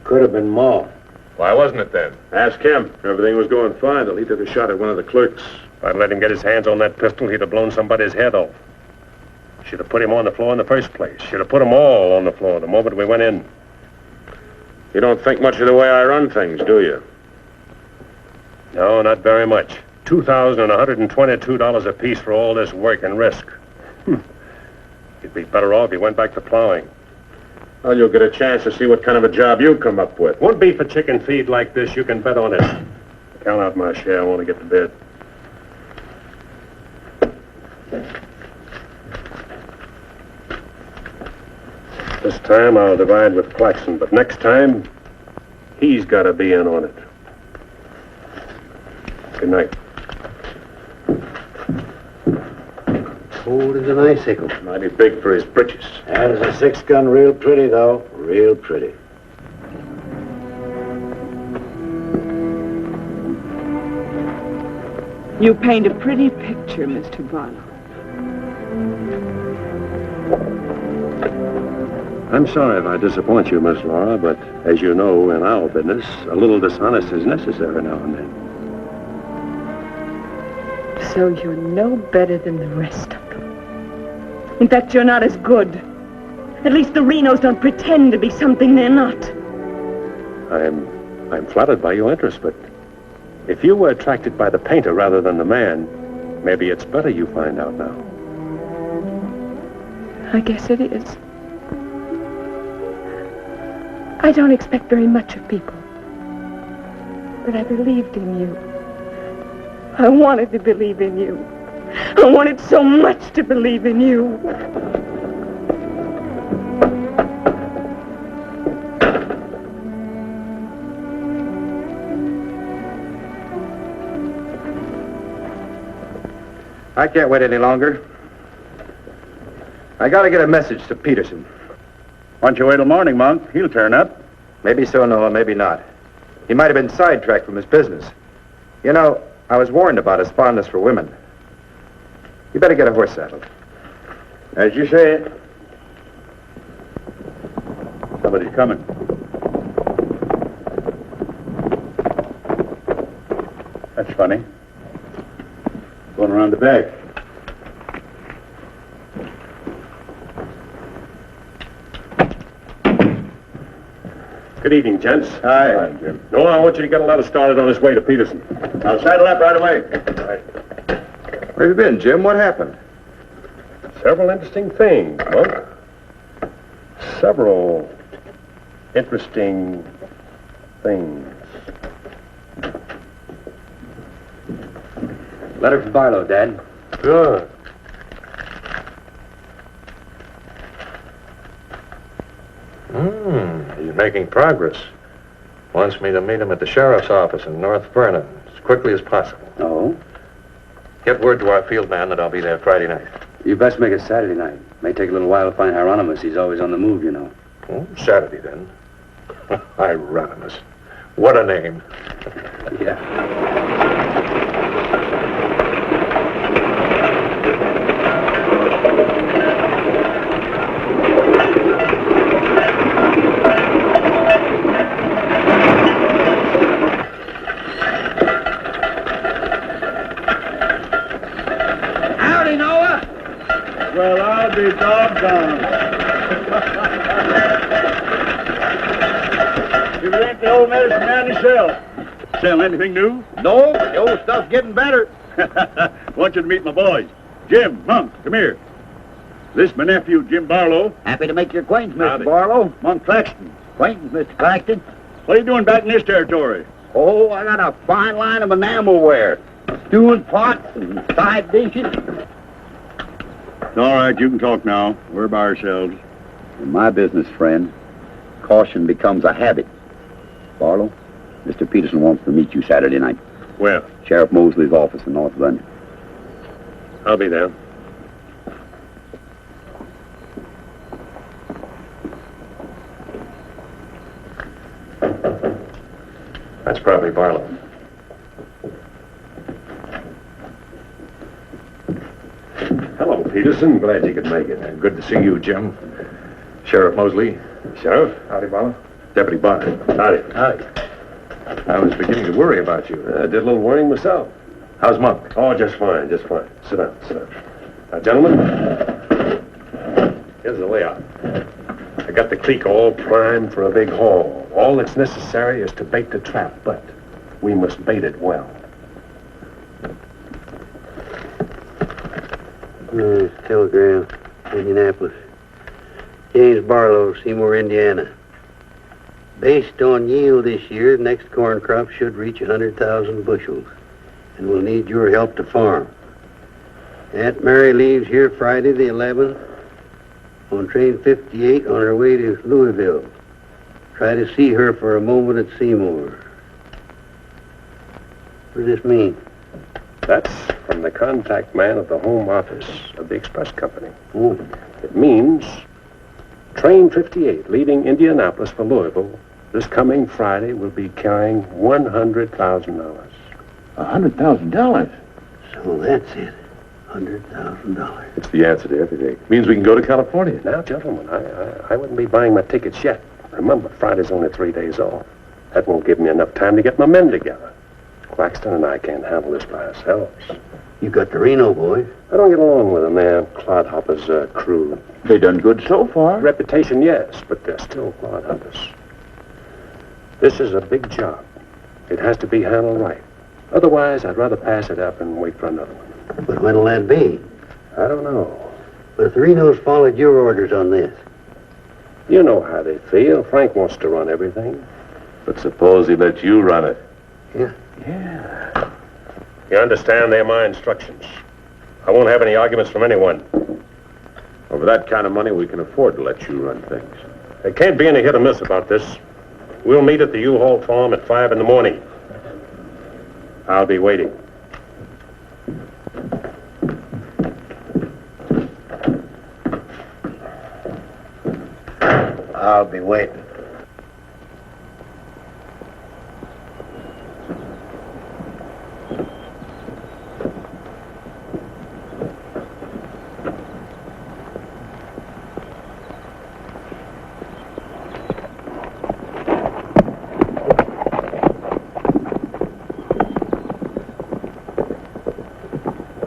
Could have been more. Why wasn't it then? Ask him. Everything was going fine till he took a shot at one of the clerks. If I'd let him get his hands on that pistol, he'd have blown somebody's head off. Should have put him on the floor in the first place. Should have put them all on the floor the moment we went in. You don't think much of the way I run things, do you? No, not very much. $2,122 apiece for all this work and risk. You'd be better off if you went back to plowing. Well, you'll get a chance to see what kind of a job you come up with. Won't be for chicken feed like this, you can bet on it. Count out my share, I want to get to bed. This time I'll divide with Claxon, but next time, he's got to be in on it. Good night. Cold as an icicle. Mighty big for his britches. That is a 6-gun, real pretty, though. Real pretty. You paint a pretty picture, Mr. Barlow. I'm sorry if I disappoint you, Miss Laura, but as you know, in our business, a little dishonest is necessary now and then. So you're no better than the rest of them. In fact, you're not as good. At least the Renos don't pretend to be something they're not. I'm flattered by your interest, but if you were attracted by the painter rather than the man, maybe it's better you find out now. I guess it is. I don't expect very much of people. But I believed in you. I wanted to believe in you. I wanted so much to believe in you. I can't wait any longer. I gotta get a message to Peterson. Why don't you wait till morning, Monk? He'll turn up. Maybe so, Noah, maybe not. He might have been sidetracked from his business. You know, I was warned about his fondness for women. You better get a horse saddled. As you say. Somebody's coming. That's funny. Going around the back. Good evening, gents. Hi, Jim. No, I want you to get a letter started on his way to Peterson. I'll saddle up right away. Where have you been, Jim? What happened? Several interesting things, Monk. Several interesting things. Letter from Barlow, Dad. Good. He's making progress. Wants me to meet him at the sheriff's office in North Vernon as quickly as possible. Oh? Get word to our field man that I'll be there Friday night. You best make it Saturday night. May take a little while to find Hieronymus. He's always on the move, you know. Oh, Saturday, then. Hieronymus. What a name. Yeah. Well, I'll be doggone. if it ain't the old medicine man himself. Sell anything new? No, the old stuff's getting better. Want you to meet my boys. Jim, Monk, come here. This my nephew, Jim Barlow. Happy to make your acquaintance, Mr. Howdy. Barlow. Monk Claxton. Acquaintance, Mr. Claxton. What are you doing back in this territory? Oh, I got a fine line of enamelware. Stewing pots and side dishes. All right, you can talk now. We're by ourselves. In my business, friend, caution becomes a habit. Barlow, Mr. Peterson wants to meet you Saturday night. Where? Sheriff Mosley's office in North London. I'll be there. That's probably Barlow. Hello, Peterson. Glad you could make it. Good to see you, Jim. Sheriff Mosley. Sheriff. Howdy, Barlow. Deputy Barker. Howdy. Howdy. I was beginning to worry about you. Did a little worrying myself. How's Monk? Oh, just fine, just fine. Sit down, sit down. Now, gentlemen, here's the layout. I got the creek all primed for a big haul. All that's necessary is to bait the trap, but we must bait it well. Telegram, Indianapolis. James Barlow, Seymour, Indiana. Based on yield this year, next corn crop should reach 100,000 bushels, and we'll need your help to farm. Aunt Mary leaves here Friday the 11th on train 58 on her way to Louisville. Try to see her for a moment at Seymour. What does this mean? That's from the contact man at the home office of the express company. Oh. It means train 58 leaving Indianapolis for Louisville this coming Friday will be carrying $100,000. $100,000? So that's it. $100,000. It's the answer to everything. It means we can go to California. Now, gentlemen, I wouldn't be buying my tickets yet. Remember, Friday's only 3 days off. That won't give me enough time to get my men together. Claxton and I can't handle this by ourselves. You got the Reno boys. I don't get along with them. They're clodhoppers' crew. They done good so far. Reputation, yes, but they're still clodhoppers. This is a big job. It has to be handled right. Otherwise, I'd rather pass it up and wait for another one. But when'll that be? I don't know. But if the Renos followed your orders on this. You know how they feel. Frank wants to run everything. But suppose he lets you run it. Yeah. Yeah. You understand? They're my instructions. I won't have any arguments from anyone. Over that kind of money, we can afford to let you run things. There can't be any hit or miss about this. We'll meet at the U-Haul farm at 5 in the morning. I'll be waiting. I'll be waiting.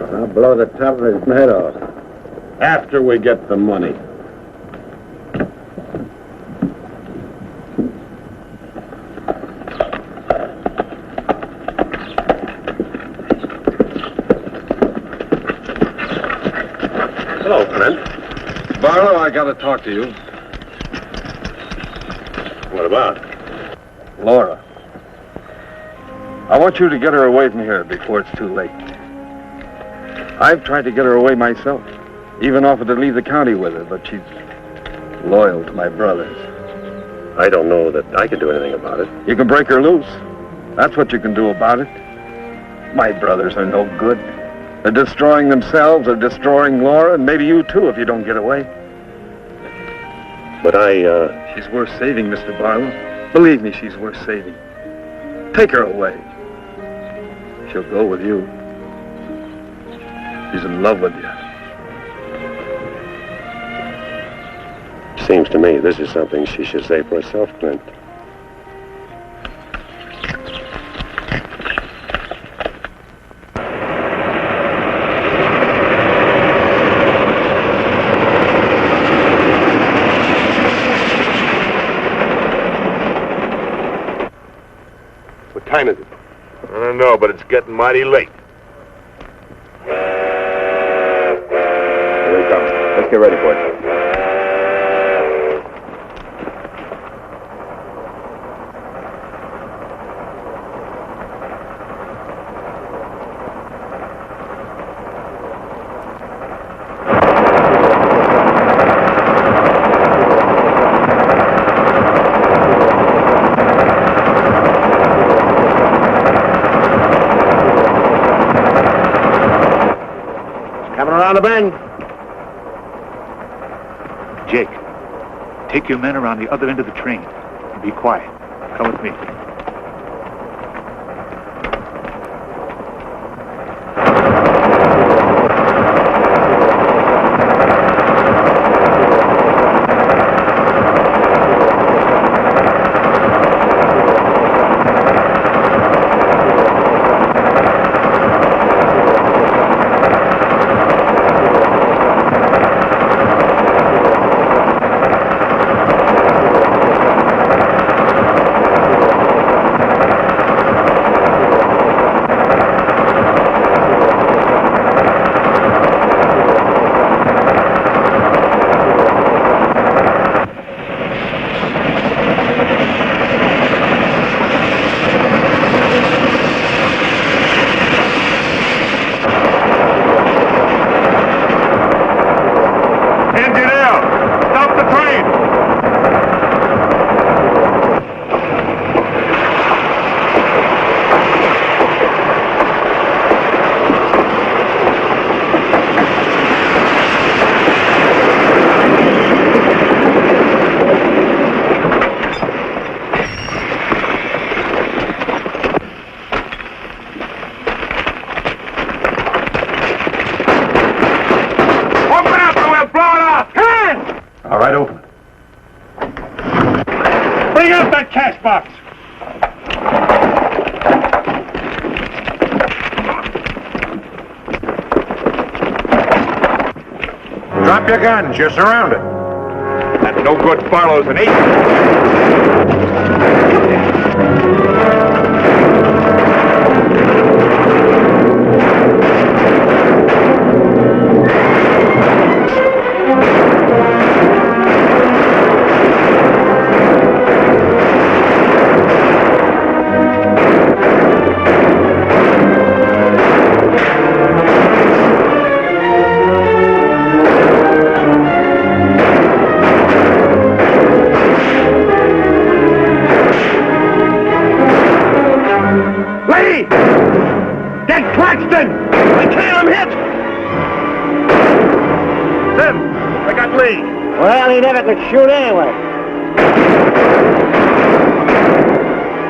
I'll blow the top of his head off. After we get the money. Hello, Clint. Barlow, I gotta talk to you. What about? Laura. I want you to get her away from here before it's too late. I've tried to get her away myself. Even offered to leave the county with her, but she's loyal to my brothers. I don't know that I can do anything about it. You can break her loose. That's what you can do about it. My brothers are no good. They're destroying themselves, they're destroying Laura, and maybe you too if you don't get away. But She's worth saving, Mr. Barlow. Believe me, she's worth saving. Take her away. She'll go with you. She's in love with you. Seems to me this is something she should say for herself, Clint. don't know, but it's getting mighty late. Here he comes. Let's get ready, boys. Coming around the bend. Jake, take your men around the other end of the train. And be quiet. Come with me. Drop your guns. You're surrounded. That no good Barlow's an agent. Shoot anyway.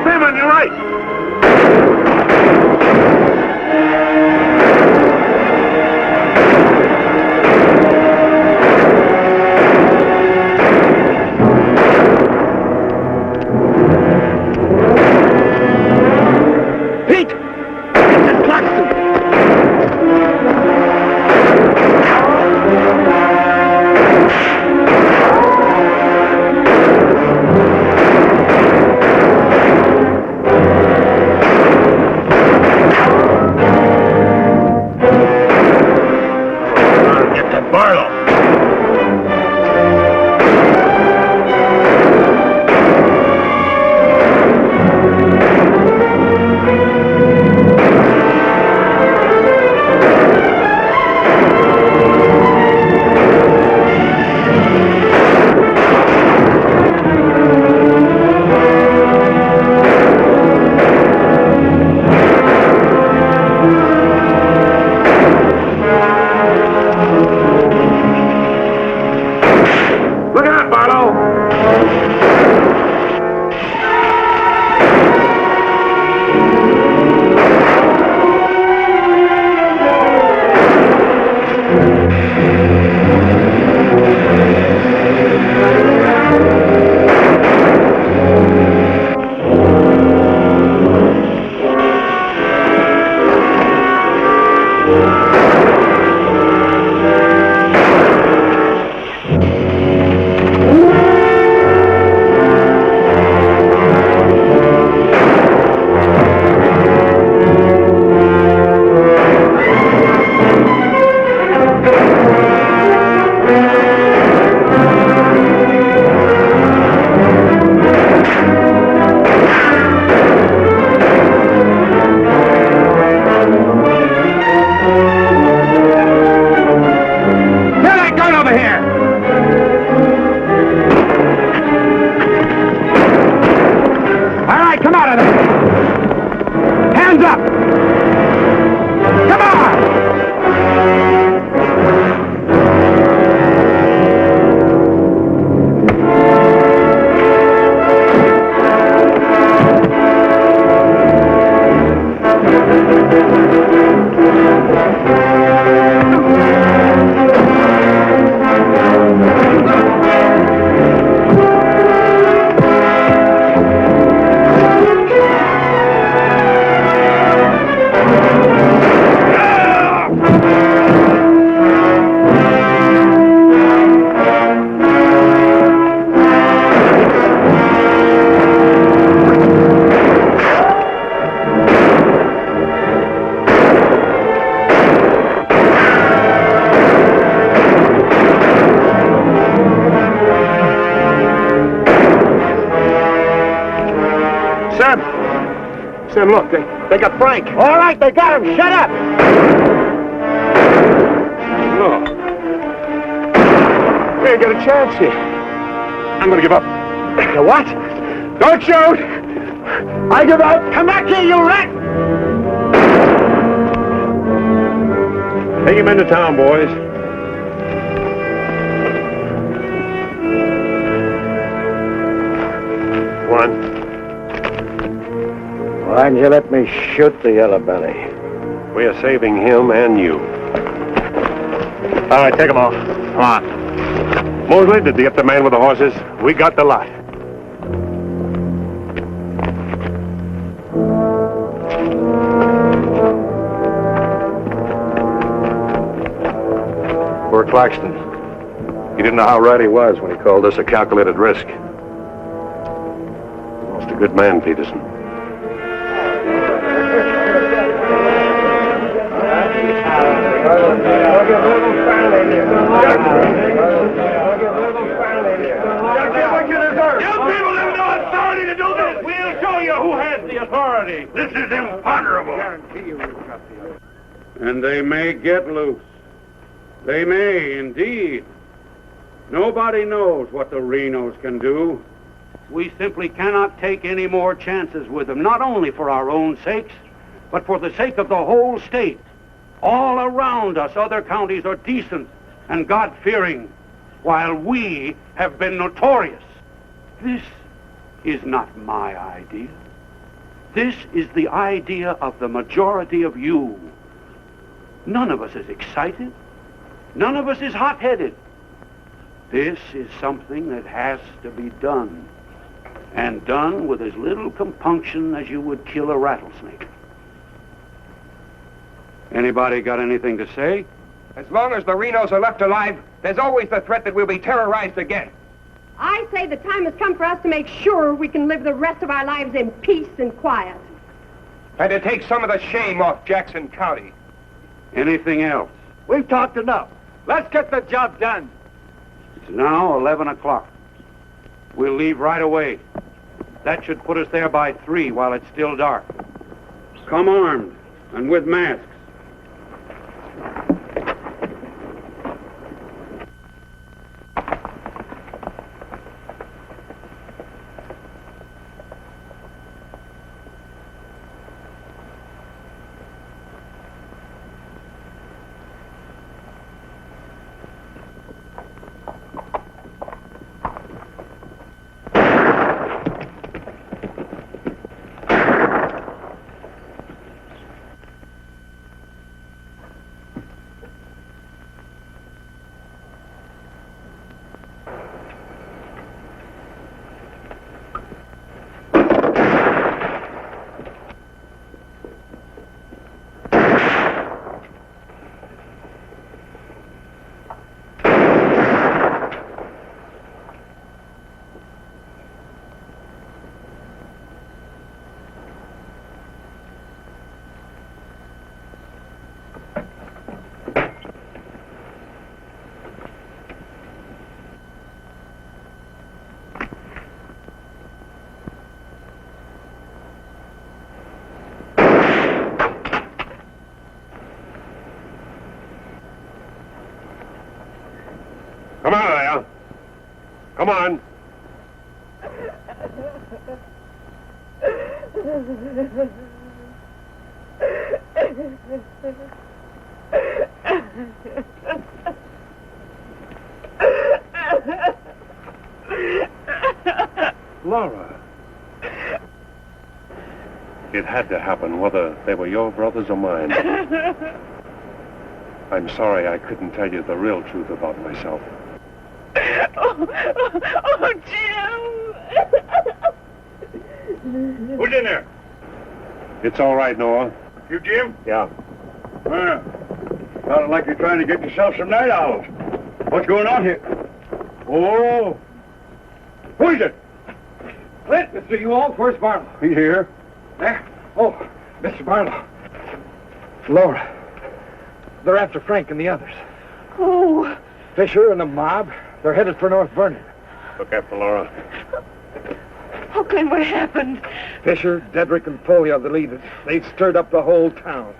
Sam, on your right. Pete! Get this Claxton! got him. Sam, look, they got Frank. All right, they got him. Shut up. No. We ain't got a chance here. I'm gonna give up. The what? Don't shoot! I give up. Come back here, you rat. Take him into town, boys. One. Why'd you let me shoot the yellow belly? We are saving him and you. All right, take him off. Come on. Mosley, did you get the man with the horses? We got the lot. Poor Claxton. He didn't know how right he was when he called this a calculated risk. Lost a good man, Peterson. This is imponderable. And they may get loose. They may, indeed. Nobody knows what the Renos can do. We simply cannot take any more chances with them, not only for our own sakes, but for the sake of the whole state. All around us, other counties are decent and God-fearing, while we have been notorious. This is not my idea. This is the idea of the majority of you. None of us is excited. None of us is hot-headed. This is something that has to be done, and done with as little compunction as you would kill a rattlesnake. Anybody got anything to say? As long as the Renos are left alive, there's always the threat that we'll be terrorized again. I say the time has come for us to make sure we can live the rest of our lives in peace and quiet. And to take some of the shame off Jackson County. Anything else? We've talked enough. Let's get the job done. It's now 11 o'clock. We'll leave right away. That should put us there by 3 while it's still dark. Come armed and with masks. Come on, Al. Come on. Laura. It had to happen, whether they were your brothers or mine. I'm sorry I couldn't tell you the real truth about myself. Oh, Jim! Who's in there? It's all right, Noah. You, Jim? Yeah. Sounded like you're trying to get yourself some night owls. What's going on here? Oh. Who is it? Clint, Mr. Ewald, where's Barlow? He's here. There? Oh, Mr. Barlow. Laura. They're after Frank and the others. Oh. Fisher and the mob. They're headed for North Vernon. Look after Laura. Oh, Clint, what happened? Fisher, Dedrick, and Fúria are the leaders. They've stirred up the whole town.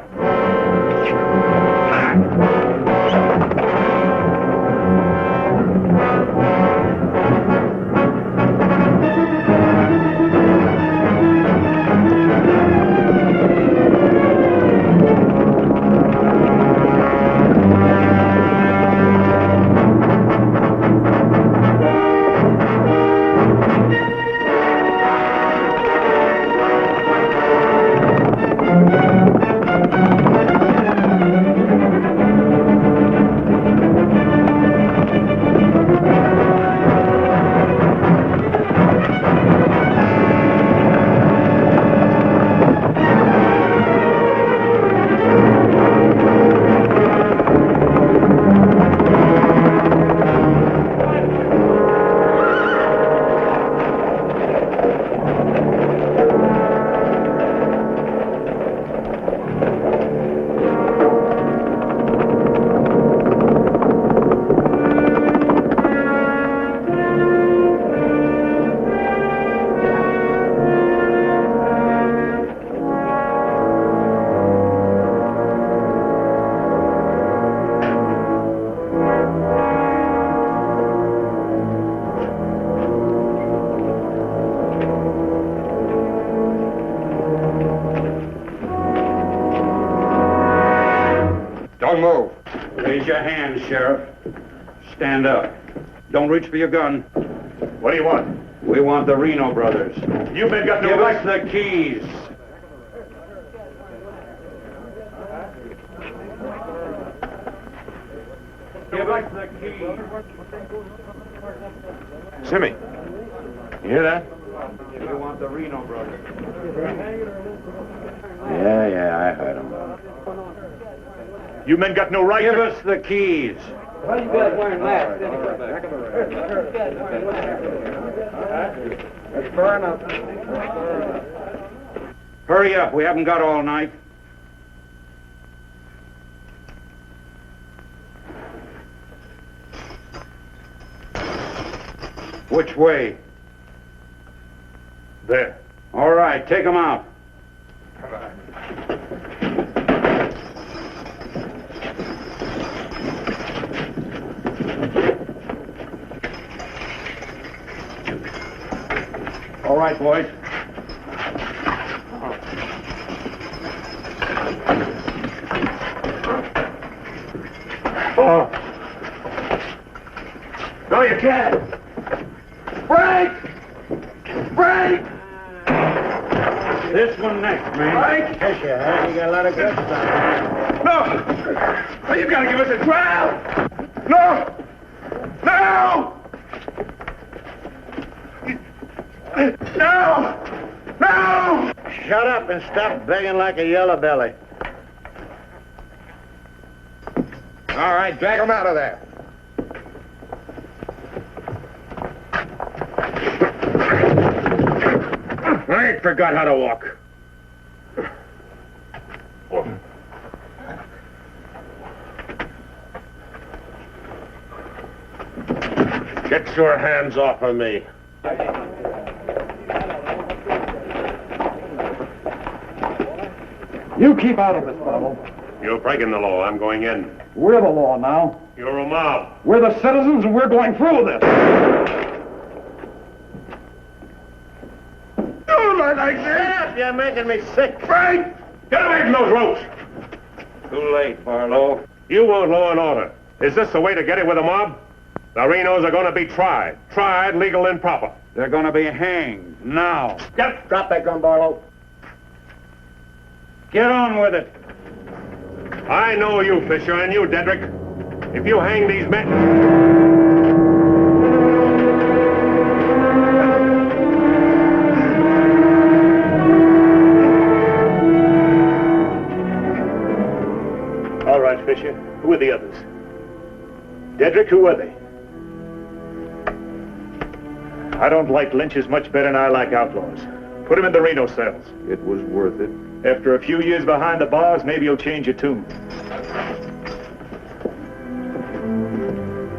Don't move. Raise your hand, Sheriff. Stand up. Don't reach for your gun. What do you want? We want the Reno Brothers. You men got no Give right. us the keys. Give us the keys. Simmy, you hear that? We want the Reno Brothers. Yeah, I heard him. You men got no right. Give us the keys. Why you guys wearing masks? That's far enough. Hurry up. We haven't got all night. Which way? There. All right, take them out. All right, boys. Oh. No, you can't. Break! Break! This one next, man. Fisher, huh? You got a lot of guts on. No! Oh, you gotta give us a trial! No! No! No! No! Shut up and stop begging like a yellow belly. All right, drag him out of there. I ain't forgot how to walk. Get your hands off of me. You keep out of it, fellow. You're breaking the law. I'm going in. We're the law now. You're a mob. We're the citizens, and we're going through this. Don't look like this. You're making me sick. Frank! Get away from those ropes! Too late, Barlow. You want law and order. Is this the way to get it with a mob? The Renos are going to be tried. Tried, legal, and proper. They're going to be hanged now. Drop that gun, Barlow. Get on with it. I know you, Fisher, and you, Dedrick. If you hang these men... All right, Fisher. Who are the others? Dedrick, who are they? I don't like lynches much better than I like outlaws. Put him in the Reno cells. It was worth it. After a few years behind the bars, maybe you'll change your tune.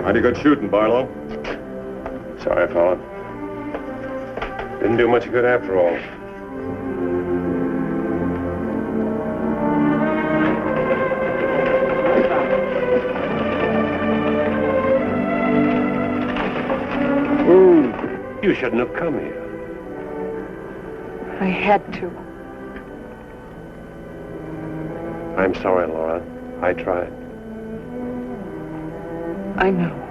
Mighty good shooting, Barlow. Sorry, fella. Didn't do much good after all. You shouldn't have come here. I had to. I'm sorry, Laura. I tried. I know.